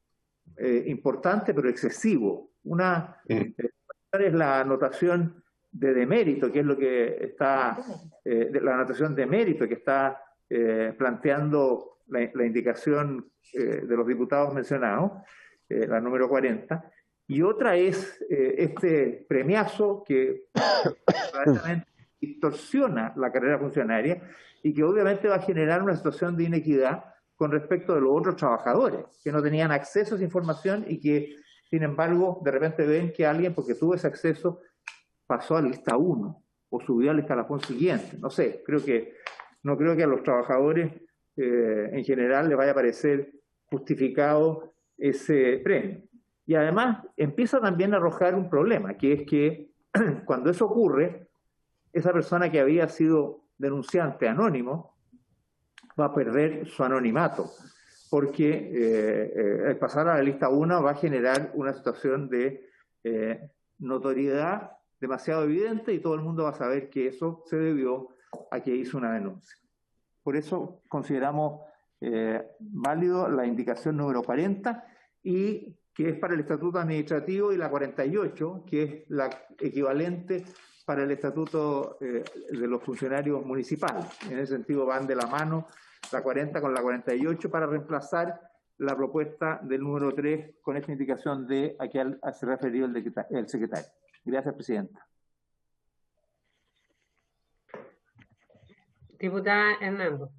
importante, pero excesivo. Una es la anotación de demérito, que es lo que está, la anotación de mérito que está planteando la indicación de los diputados mencionados, la número 40, y otra es este premiazo que verdaderamente distorsiona la carrera funcionaria y que obviamente va a generar una situación de inequidad con respecto de los otros trabajadores que no tenían acceso a esa información y que, sin embargo, de repente ven que alguien, porque tuvo ese acceso, pasó a la lista 1 o subió al escalafón siguiente. No sé, no creo que a los trabajadores en general les vaya a parecer justificado ese premio. Y además empieza también a arrojar un problema, que es que cuando eso ocurre, esa persona que había sido denunciante anónimo va a perder su anonimato, porque el pasar a la lista 1 va a generar una situación de notoriedad demasiado evidente y todo el mundo va a saber que eso se debió a que hizo una denuncia. Por eso consideramos válido la indicación número 40 y que es para el estatuto administrativo, y la 48, que es la equivalente para el estatuto de los funcionarios municipales. En ese sentido van de la mano la 40 con la 48 para reemplazar la propuesta del número 3 con esta indicación de a que se referió el secretario. Gracias, Presidenta. Diputada Hernando.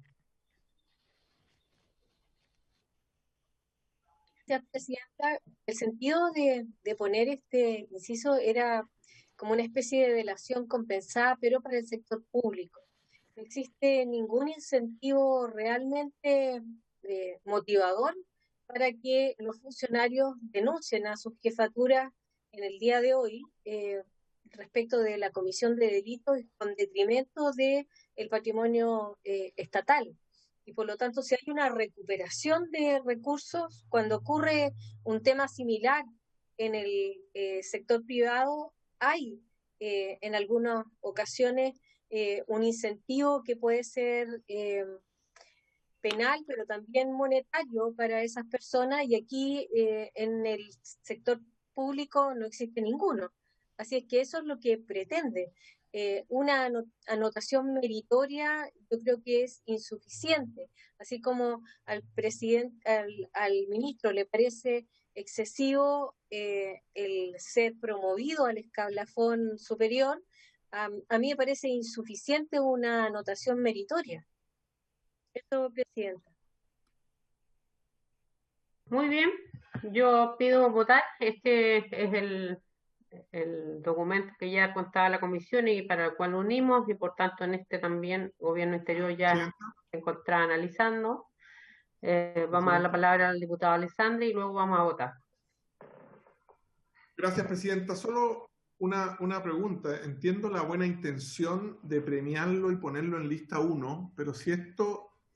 Gracias, Presidenta. El sentido de poner este inciso era como una especie de delación compensada, pero para el sector público. No existe ningún incentivo realmente motivador para que los funcionarios denuncien a sus jefaturas en el día de hoy respecto de la comisión de delitos con detrimento del patrimonio estatal. Y por lo tanto, si hay una recuperación de recursos, cuando ocurre un tema similar en el sector privado, hay en algunas ocasiones un incentivo que puede ser penal, pero también monetario para esas personas, y aquí en el sector público no existe ninguno. Así es que eso es lo que pretende. Una anotación meritoria yo creo que es insuficiente, así como al ministro le parece excesivo el ser promovido al escalafón superior, a mí me parece insuficiente una anotación meritoria. Eso, Presidenta. Muy bien, yo pido votar. Este es el documento que ya contaba la comisión y para el cual unimos, y por tanto en este también Gobierno Interior ya se encontraba analizando. Vamos a dar la palabra al diputado Alessandri y luego vamos a votar. Gracias, Presidenta. Solo una pregunta. Entiendo la buena intención de premiarlo y ponerlo en lista 1, pero si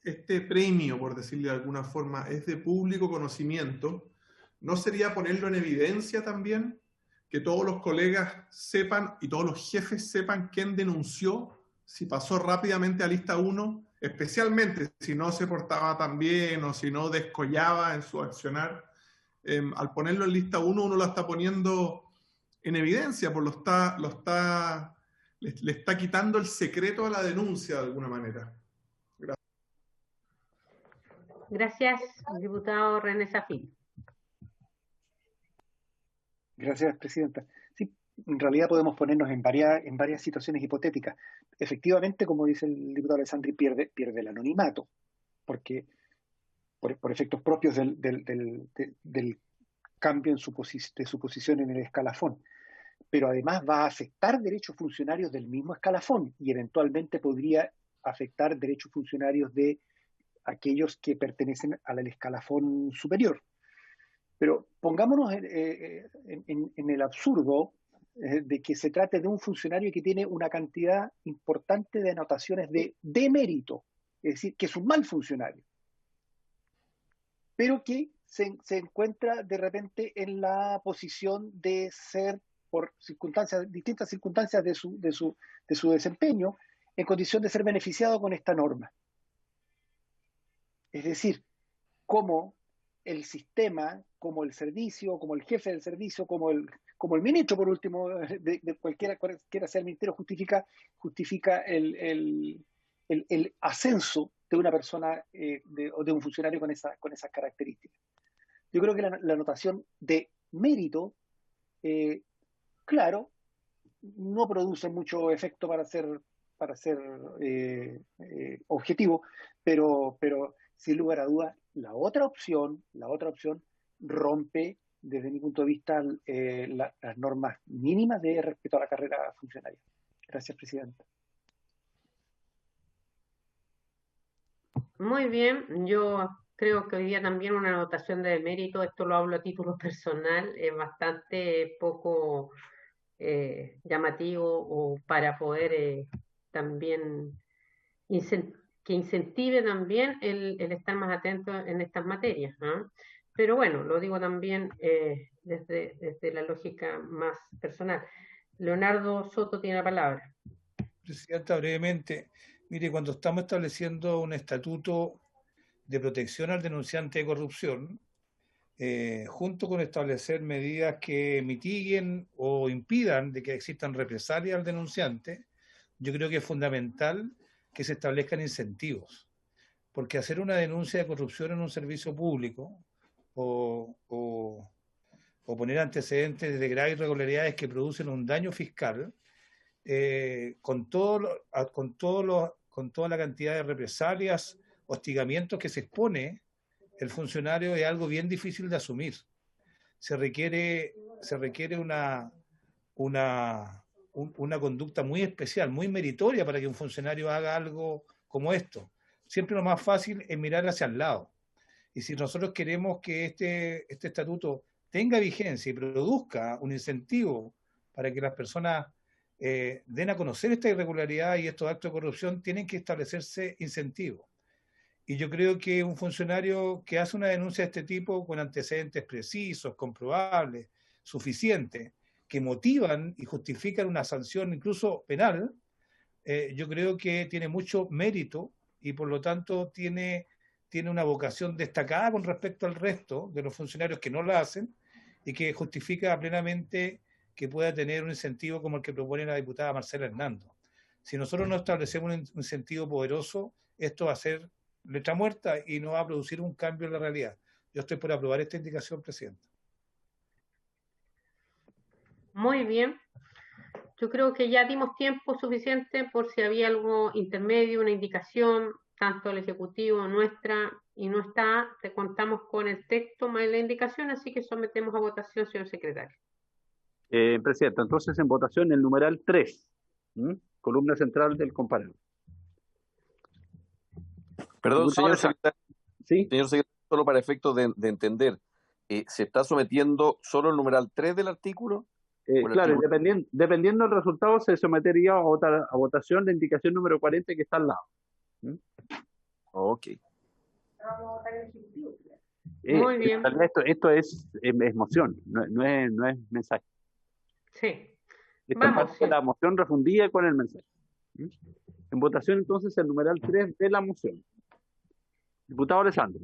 este premio, por decirlo de alguna forma, es de público conocimiento, ¿no sería ponerlo en evidencia también? Que todos los colegas sepan y todos los jefes sepan quién denunció, si pasó rápidamente a lista 1, especialmente si no se portaba tan bien o si no descollaba en su accionar. Al ponerlo en lista 1, uno lo está poniendo en evidencia, pues le está quitando el secreto a la denuncia de alguna manera. Gracias. Gracias, diputado René Zafir. Gracias, Presidenta. Sí, en realidad podemos ponernos en varias situaciones hipotéticas. Efectivamente, como dice el diputado Alessandri, pierde el anonimato, porque por efectos propios del cambio de su posición en el escalafón. Pero además va a afectar derechos funcionarios del mismo escalafón y eventualmente podría afectar derechos funcionarios de aquellos que pertenecen al escalafón superior. Pero pongámonos en el absurdo de que se trate de un funcionario que tiene una cantidad importante de anotaciones de mérito, es decir, que es un mal funcionario, pero que se encuentra de repente en la posición de ser, por distintas circunstancias de su desempeño, en condición de ser beneficiado con esta norma. Es decir, cómo el sistema, como el servicio, como el jefe del servicio, como el ministro, por último, de cualquiera sea el ministerio, justifica el ascenso de una persona o de un funcionario con esas características. Yo creo que la notación de mérito, claro, no produce mucho efecto para ser objetivo, pero sin lugar a dudas, la otra opción rompe, desde mi punto de vista, las normas mínimas de respeto a la carrera funcionaria. Gracias, Presidenta. Muy bien, yo creo que hoy día también una anotación de mérito, esto lo hablo a título personal, es bastante poco llamativo o para poder también que incentive también el estar más atento en estas materias, ¿no? Pero bueno, lo digo también desde la lógica más personal. Leonardo Soto tiene la palabra. Presidenta, brevemente, mire, cuando estamos estableciendo un estatuto de protección al denunciante de corrupción, junto con establecer medidas que mitiguen o impidan de que existan represalias al denunciante, yo creo que es fundamental que se establezcan incentivos, porque hacer una denuncia de corrupción en un servicio público o poner antecedentes de graves irregularidades que producen un daño fiscal, con toda la cantidad de represalias, hostigamientos que se expone el funcionario, es algo bien difícil de asumir. Se requiere una conducta muy especial, muy meritoria para que un funcionario haga algo como esto. Siempre lo más fácil es mirar hacia el lado. Y si nosotros queremos que este estatuto tenga vigencia y produzca un incentivo para que las personas den a conocer esta irregularidad y estos actos de corrupción, tienen que establecerse incentivos. Y yo creo que un funcionario que hace una denuncia de este tipo con antecedentes precisos, comprobables, suficientes, que motivan y justifican una sanción incluso penal, yo creo que tiene mucho mérito y por lo tanto tiene una vocación destacada con respecto al resto de los funcionarios que no lo hacen y que justifica plenamente que pueda tener un incentivo como el que propone la diputada Marcela Hernando. Si nosotros no establecemos un incentivo poderoso, esto va a ser letra muerta y no va a producir un cambio en la realidad. Yo estoy por aprobar esta indicación, Presidenta. Muy bien. Yo creo que ya dimos tiempo suficiente por si había algo intermedio, una indicación, tanto el Ejecutivo nuestra y no está, te contamos con el texto más la indicación, así que sometemos a votación, señor secretario. Presidenta, entonces en votación el numeral 3, columna central del comparado. Perdón, señor secretario. ¿Sí? Señor secretario, solo para efectos de entender, ¿se está sometiendo solo el numeral 3 del artículo? Claro, dependiendo del resultado, se sometería a votación la indicación número 40 que está al lado. Ok. Muy bien. Esto es moción, no es mensaje. Sí. Esta parte de la moción refundida con el mensaje. En votación, entonces, el numeral 3 de la moción. Diputado Alessandro.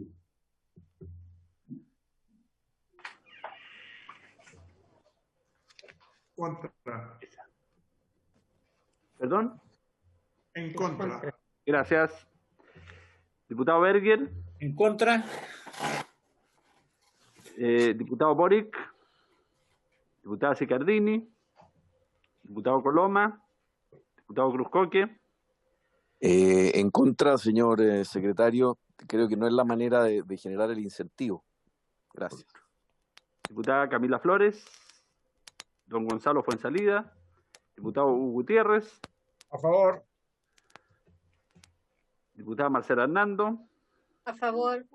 Contra. ¿Perdón? En contra. Gracias. Diputado Berger. En contra. Diputado Boric. Diputada Sicardini. Diputado Coloma. Diputado Cruzcoque. En contra, señor secretario, creo que no es la manera de generar el incentivo. Gracias. Diputada Camila Flores. Don Gonzalo Fuensalida. Diputado Hugo Gutiérrez. A favor. Diputada Marcela Hernando. A favor.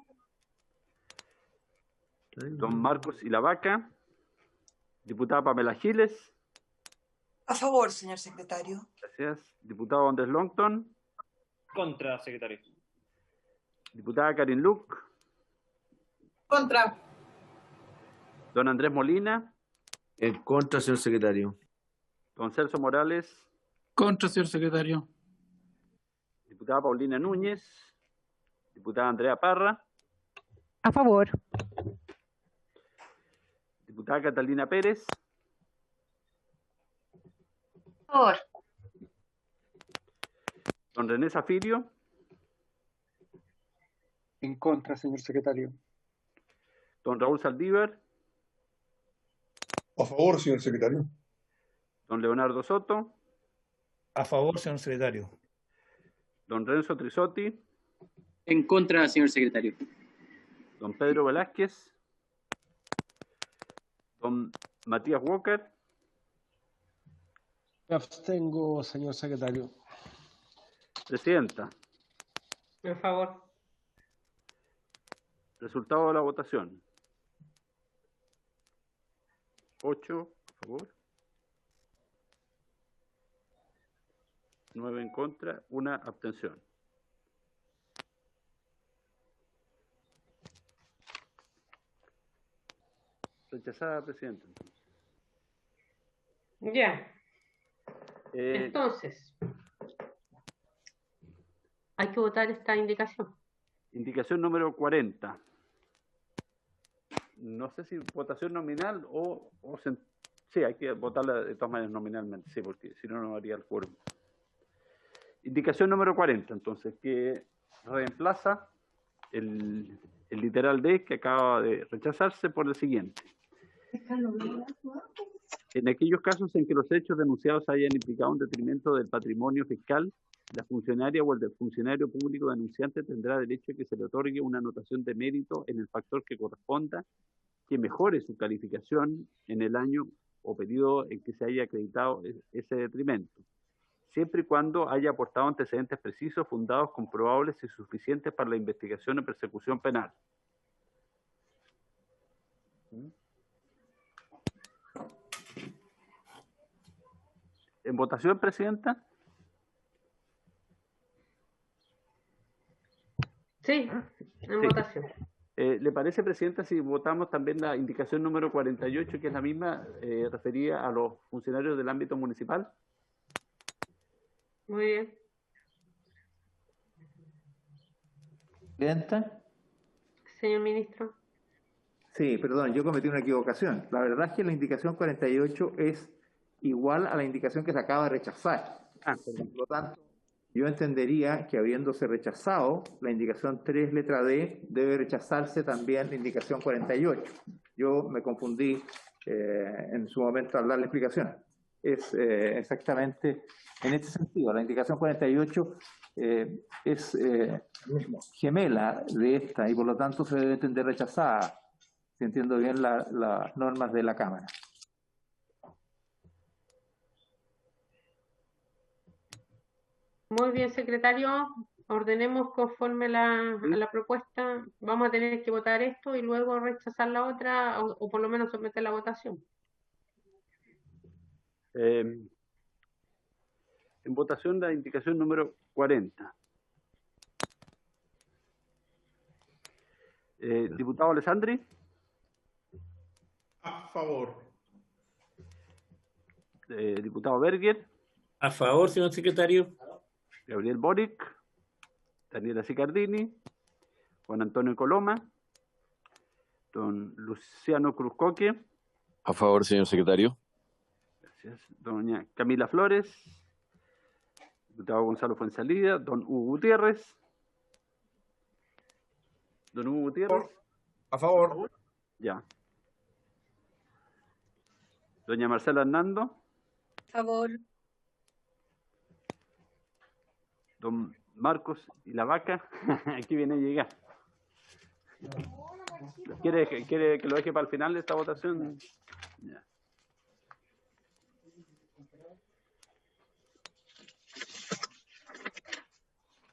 Don Marcos Ilavaca. Diputada Pamela Giles. A favor, señor secretario. Gracias. Diputado Andrés Longton. Contra, secretario. Diputada Karin Luc. Contra. Don Andrés Molina. En contra, señor secretario. Don Celso Morales. Contra, señor secretario. Diputada Paulina Núñez. Diputada Andrea Parra. A favor. Diputada Catalina Pérez. A favor. Don René Zafirio. En contra, señor secretario. Don Raúl Saldívar. A favor, señor secretario. Don Leonardo Soto. A favor, señor secretario. Don Renzo Trisotti. En contra, señor secretario. Don Pedro Velázquez. Don Matías Walker. Me abstengo, señor secretario. Presidenta. Por favor. Resultado de la votación. 8, por favor. 9 en contra, 1 abstención. Rechazada, presidente. Ya. Entonces, hay que votar esta indicación. Indicación número 40. No sé si votación nominal sí, hay que votarla de todas maneras nominalmente, sí, porque si no, no haría el quórum. Indicación número 40, entonces, que reemplaza el literal D que acaba de rechazarse por el siguiente. En aquellos casos en que los hechos denunciados hayan implicado un detrimento del patrimonio fiscal, la funcionaria o el del funcionario público denunciante tendrá derecho a que se le otorgue una anotación de mérito en el factor que corresponda, que mejore su calificación en el año o periodo en que se haya acreditado ese detrimento, siempre y cuando haya aportado antecedentes precisos, fundados, comprobables y suficientes para la investigación y persecución penal. ¿En votación, presidenta? Sí, en votación. ¿Le parece, presidenta, si votamos también la indicación número 48, que es la misma, referida a los funcionarios del ámbito municipal? Muy bien. ¿Presidenta? Señor ministro. Sí, perdón, yo cometí una equivocación. La verdad es que la indicación 48 es igual a la indicación que se acaba de rechazar. Por lo tanto, yo entendería que habiéndose rechazado la indicación 3, letra D, debe rechazarse también la indicación 48. Yo me confundí en su momento al dar la explicación. Es exactamente en este sentido. La indicación 48 es gemela de esta y por lo tanto se debe entender rechazada, si entiendo bien las normas de la Cámara. Muy bien, secretario. Ordenemos conforme a la propuesta. Vamos a tener que votar esto y luego rechazar la otra o por lo menos someter la votación. En votación la indicación número 40. Diputado Alessandri. A favor. Diputado Berger. A favor, señor secretario. Gabriel Boric. Daniela Sicardini. Juan Antonio Coloma. Don Luciano Cruzcoque. A favor, señor secretario. Gracias. Doña Camila Flores. Diputado Gonzalo Fuenzalida. Don Hugo Gutiérrez. Don Hugo Gutiérrez. A favor. Ya. Doña Marcela Hernando. A favor. Don Marcos y la vaca. Aquí viene a llegar. ¿Quiere que lo deje para el final de esta votación? Ya.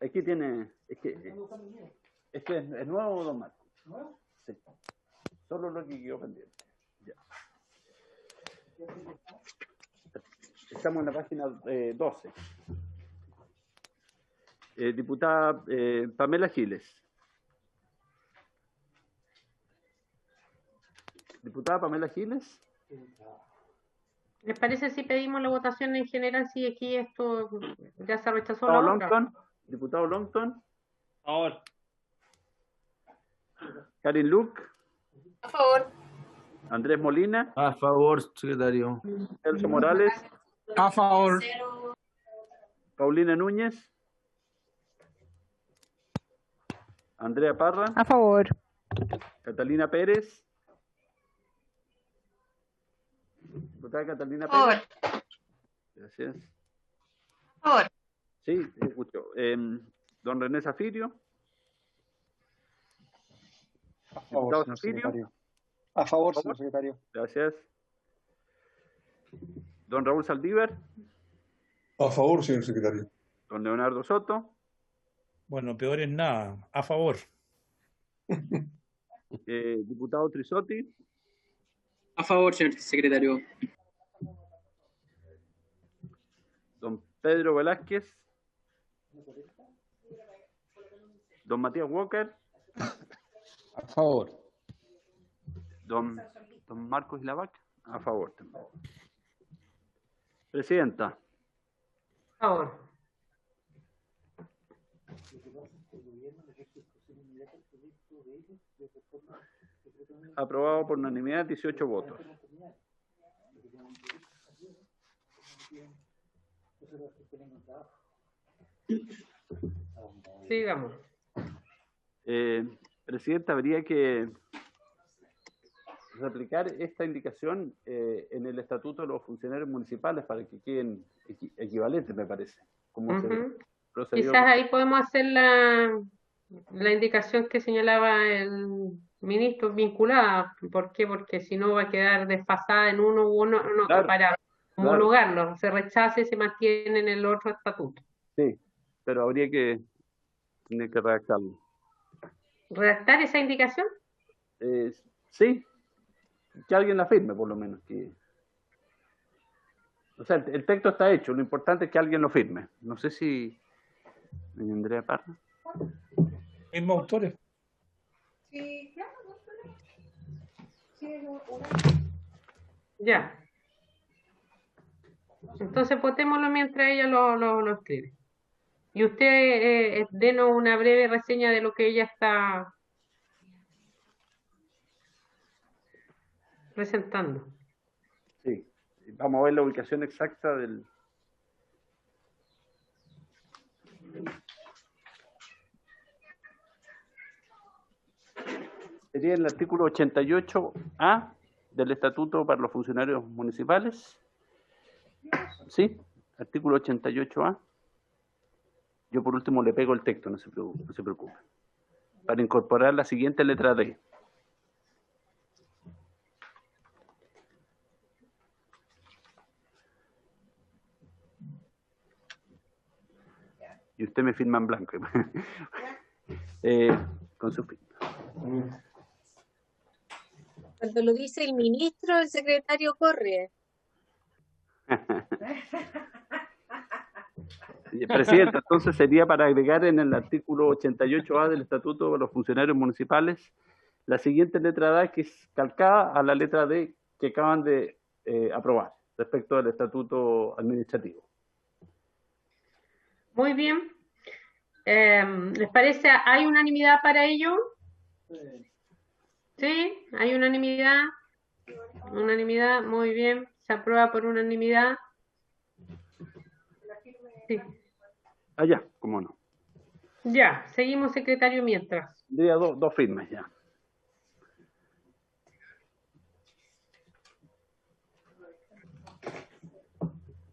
Aquí tiene... Es que es nuevo, don Marcos. Sí. Solo lo que quedó pendiente. Ya. Estamos en la página 12. Diputada Pamela Giles. Diputada Pamela Giles. ¿Les parece si pedimos la votación en general si aquí esto ya se rechazó Diputado la otra? Longton. Diputado Longton. A favor. Karin Luc. A favor. Andrés Molina. A favor, secretario. Celso Morales. A favor. Paulina Núñez. Andrea Parra. A favor. Catalina Pérez. Diputada Catalina A favor. Pérez. Gracias. A favor. Sí, escucho. Don René Zafirio. A favor, Diputado señor Zafirio. secretario. A favor, señor secretario. Gracias. Don Raúl Saldívar. A favor, señor secretario. Don Leonardo Soto. Bueno, peor es nada. A favor. Diputado Trisotti. A favor, señor secretario. Don Pedro Velázquez. Don Matías Walker. A favor. Don Marcos Ilavac. A favor también. Presidenta. A favor. Aprobado por unanimidad, 18 votos. Sigamos. Presidenta, habría que replicar esta indicación en el estatuto de los funcionarios municipales para que queden equivalentes, me parece. Como se procedió. Quizás ahí podemos hacer la indicación que señalaba el ministro vinculada. ¿Por qué? Porque si no va a quedar desfasada en uno u uno, no, Claro, para homologarlo. Se rechaza y se mantiene en el otro estatuto. Sí, pero habría que tener que redactarlo. ¿Redactar esa indicación? Sí, que alguien la firme por lo menos. O sea, el texto está hecho, lo importante es que alguien lo firme. No sé si Andrea Parra. Mismos autores. Sí, claro. Ya. Entonces votémoslo mientras ella lo escribe. Y usted denos una breve reseña de lo que ella está presentando. Sí, vamos a ver la ubicación exacta del... Sería el artículo 88A del Estatuto para los Funcionarios Municipales. ¿Sí? Artículo 88A. Yo por último le pego el texto, no se preocupe. Para incorporar la siguiente letra D. Y usted me firma en blanco. Con su firma. Cuando lo dice el ministro, el secretario corre. Presidenta, entonces sería para agregar en el artículo 88A del Estatuto de los Funcionarios Municipales la siguiente letra D, que es calcada a la letra D que acaban de aprobar respecto al Estatuto Administrativo. Muy bien. ¿Les parece? ¿Hay unanimidad para ello? Sí, hay unanimidad. Unanimidad, muy bien. Se aprueba por unanimidad. Sí. Ah, ya, cómo no. Ya, seguimos, secretario, mientras. Diría dos firmas ya.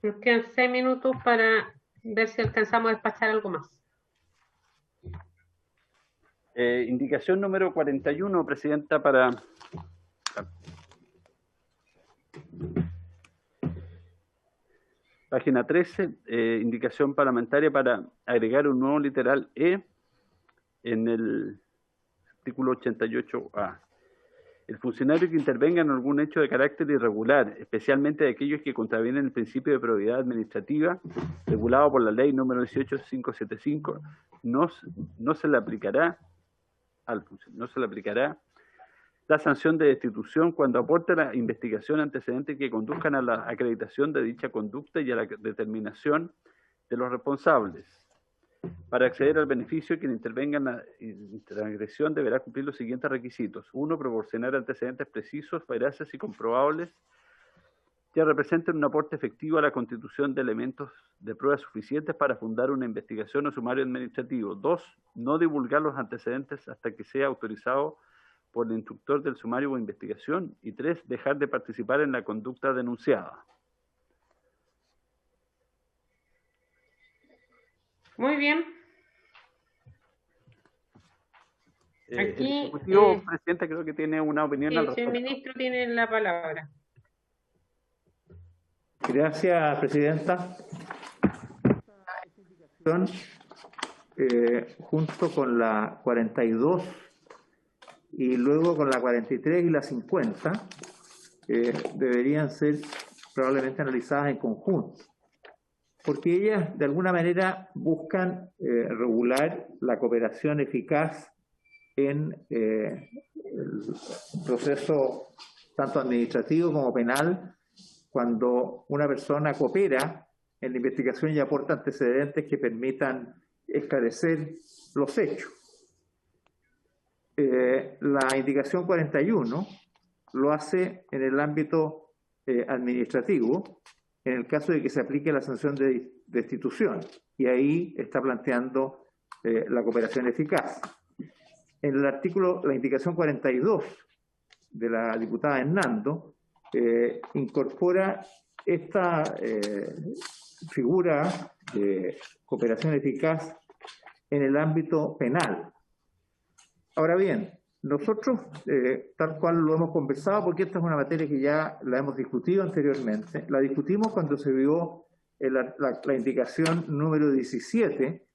Nos quedan 6 minutos para ver si alcanzamos a despachar algo más. Indicación número 41, Presidenta, para... Página 13, indicación parlamentaria para agregar un nuevo literal E en el artículo 88A. El funcionario que intervenga en algún hecho de carácter irregular, especialmente de aquellos que contravienen el principio de probidad administrativa, regulado por la ley número 18575, no se le aplicará la sanción de destitución cuando aporte la investigación antecedente que conduzcan a la acreditación de dicha conducta y a la determinación de los responsables. Para acceder al beneficio, quien intervenga en la transgresión deberá cumplir los siguientes requisitos. 1. Proporcionar antecedentes precisos, veraces y comprobables que representen un aporte efectivo a la constitución de elementos de pruebas suficientes para fundar una investigación o sumario administrativo. 2. No divulgar los antecedentes hasta que sea autorizado por el instructor del sumario o investigación. Y 3. Dejar de participar en la conducta denunciada. Muy bien. Aquí, el Ejecutivo, Presidente, creo que tiene una opinión al respecto. El ministro tiene la palabra. Gracias, Presidenta. Junto con la 42 y luego con la 43 y la 50 deberían ser probablemente analizadas en conjunto. porque ellas de alguna manera buscan regular la cooperación eficaz en el proceso tanto administrativo como penal, cuando una persona coopera en la investigación y aporta antecedentes que permitan esclarecer los hechos. La indicación 41 lo hace en el ámbito administrativo, en el caso de que se aplique la sanción de destitución, y ahí está planteando la cooperación eficaz. En el artículo, la indicación 42 de la diputada Hernando incorpora esta figura de cooperación eficaz en el ámbito penal. Ahora bien, nosotros, tal cual lo hemos conversado, porque esta es una materia que ya la hemos discutido anteriormente, la discutimos cuando se vio la indicación número 17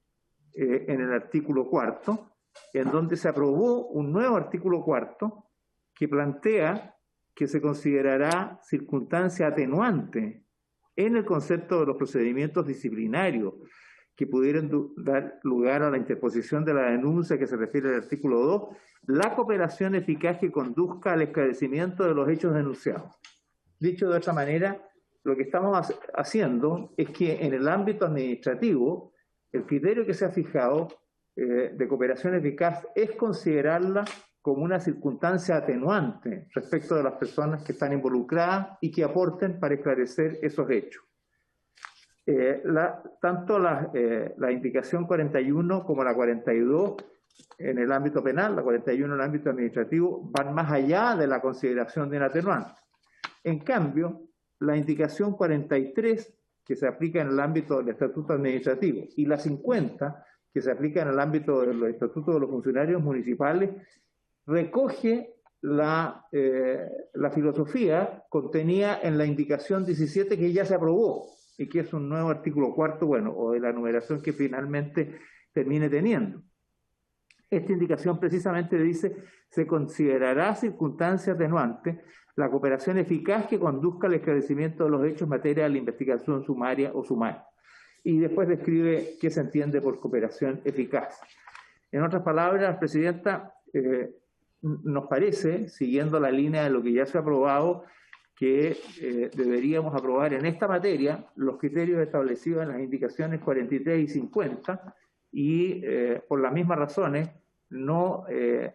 en el artículo 4, en donde se aprobó un nuevo artículo 4 que plantea que se considerará circunstancia atenuante en el concepto de los procedimientos disciplinarios que pudieran dar lugar a la interposición de la denuncia que se refiere al artículo 2, la cooperación eficaz que conduzca al esclarecimiento de los hechos denunciados. Dicho de otra manera, lo que estamos haciendo es que en el ámbito administrativo, el criterio que se ha fijado de cooperación eficaz es considerarla como una circunstancia atenuante respecto de las personas que están involucradas y que aporten para esclarecer esos hechos. Tanto la indicación 41 como la 42 en el ámbito penal, la 41 en el ámbito administrativo, van más allá de la consideración de un atenuante. En cambio, la indicación 43, que se aplica en el ámbito del estatuto administrativo, y la 50, que se aplica en el ámbito de los estatutos de los funcionarios municipales, recoge la filosofía contenida en la indicación 17 que ya se aprobó y que es un nuevo artículo 4, bueno, o de la numeración que finalmente termine teniendo. Esta indicación precisamente dice: se considerará circunstancia atenuante la cooperación eficaz que conduzca al esclarecimiento de los hechos en materia de la investigación sumaria o sumaria. Y después describe qué se entiende por cooperación eficaz. En otras palabras, Presidenta, nos parece, siguiendo la línea de lo que ya se ha aprobado, que deberíamos aprobar en esta materia los criterios establecidos en las indicaciones 43 y 50 y, por las mismas razones, no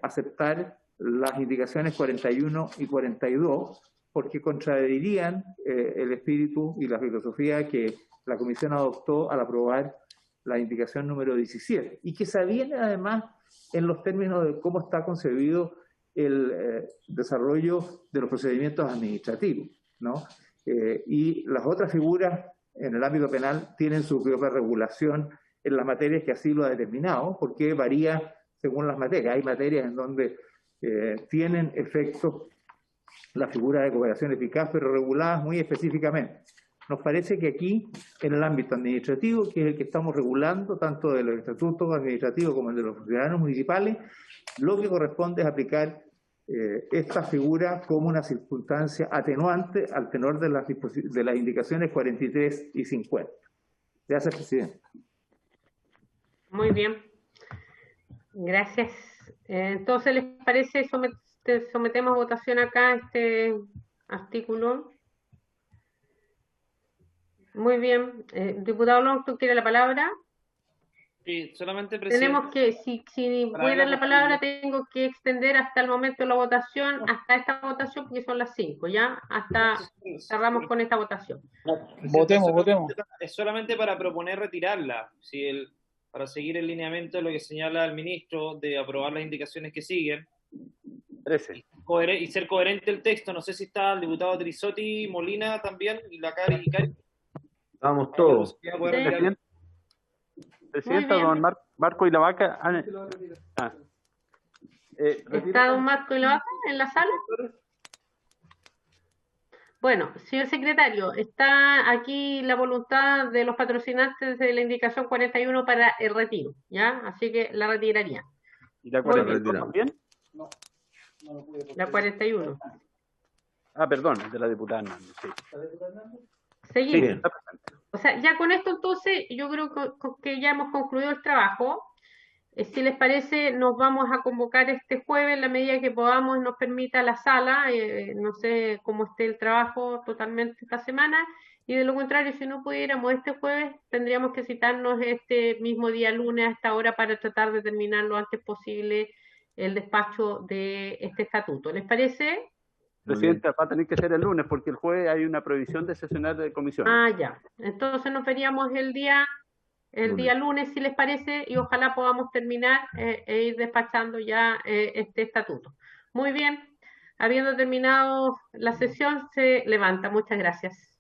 aceptar las indicaciones 41 y 42, porque contradirían el espíritu y la filosofía que la Comisión adoptó al aprobar la indicación número 17, y que se aviene además en los términos de cómo está concebido el desarrollo de los procedimientos administrativos, ¿no? Y las otras figuras en el ámbito penal tienen su propia regulación en las materias que así lo ha determinado, porque varía según las materias. Hay materias en donde tienen efecto la figura de cooperación eficaz, pero reguladas muy específicamente. Nos parece que aquí, en el ámbito administrativo, que es el que estamos regulando, tanto de los estatutos administrativos como el de los funcionarios municipales, lo que corresponde es aplicar esta figura como una circunstancia atenuante al tenor de las indicaciones 43 y 50. Gracias, Presidente. Muy bien. Gracias. Entonces, ¿les parece sometemos a votación acá este artículo? Muy bien. Diputado Longton, ¿quiere la palabra? Sí, solamente, Presidente. Tenemos que, si voy a dar la palabra, tengo que extender hasta el momento de la votación, hasta esta votación, porque son las 5, ¿ya? Hasta cerramos con esta votación. Votemos. Es solamente para proponer retirarla, para seguir el lineamiento de lo que señala el ministro de aprobar las indicaciones que siguen. 13. Y ser coherente el texto. No sé si está el diputado Trisotti, Molina también, y la Cari. Vamos todos. Presidenta, don Marco y la Vaca. ¿Está don Marco y la Vaca en la sala? Bueno, señor secretario, está aquí la voluntad de los patrocinantes de la indicación 41 para el retiro, ¿ya? Así que la retiraría. ¿Y la 42 también? No, no lo pude. La 41. Perdón, de la diputada Hernández, sí. Seguimos. O sea, ya con esto entonces yo creo que ya hemos concluido el trabajo. Si les parece, nos vamos a convocar este jueves en la medida que podamos, nos permita la sala, no sé cómo esté el trabajo totalmente esta semana, y de lo contrario, si no pudiéramos este jueves, tendríamos que citarnos este mismo día lunes a esta hora para tratar de terminar lo antes posible el despacho de este estatuto. ¿Les parece? Presidenta, va a tener que ser el lunes porque el jueves hay una prohibición de sesionar de comisiones. Ah, ya. Entonces nos veríamos el día lunes, si les parece, y ojalá podamos terminar e ir despachando ya este estatuto. Muy bien. Habiendo terminado la sesión, se levanta. Muchas gracias.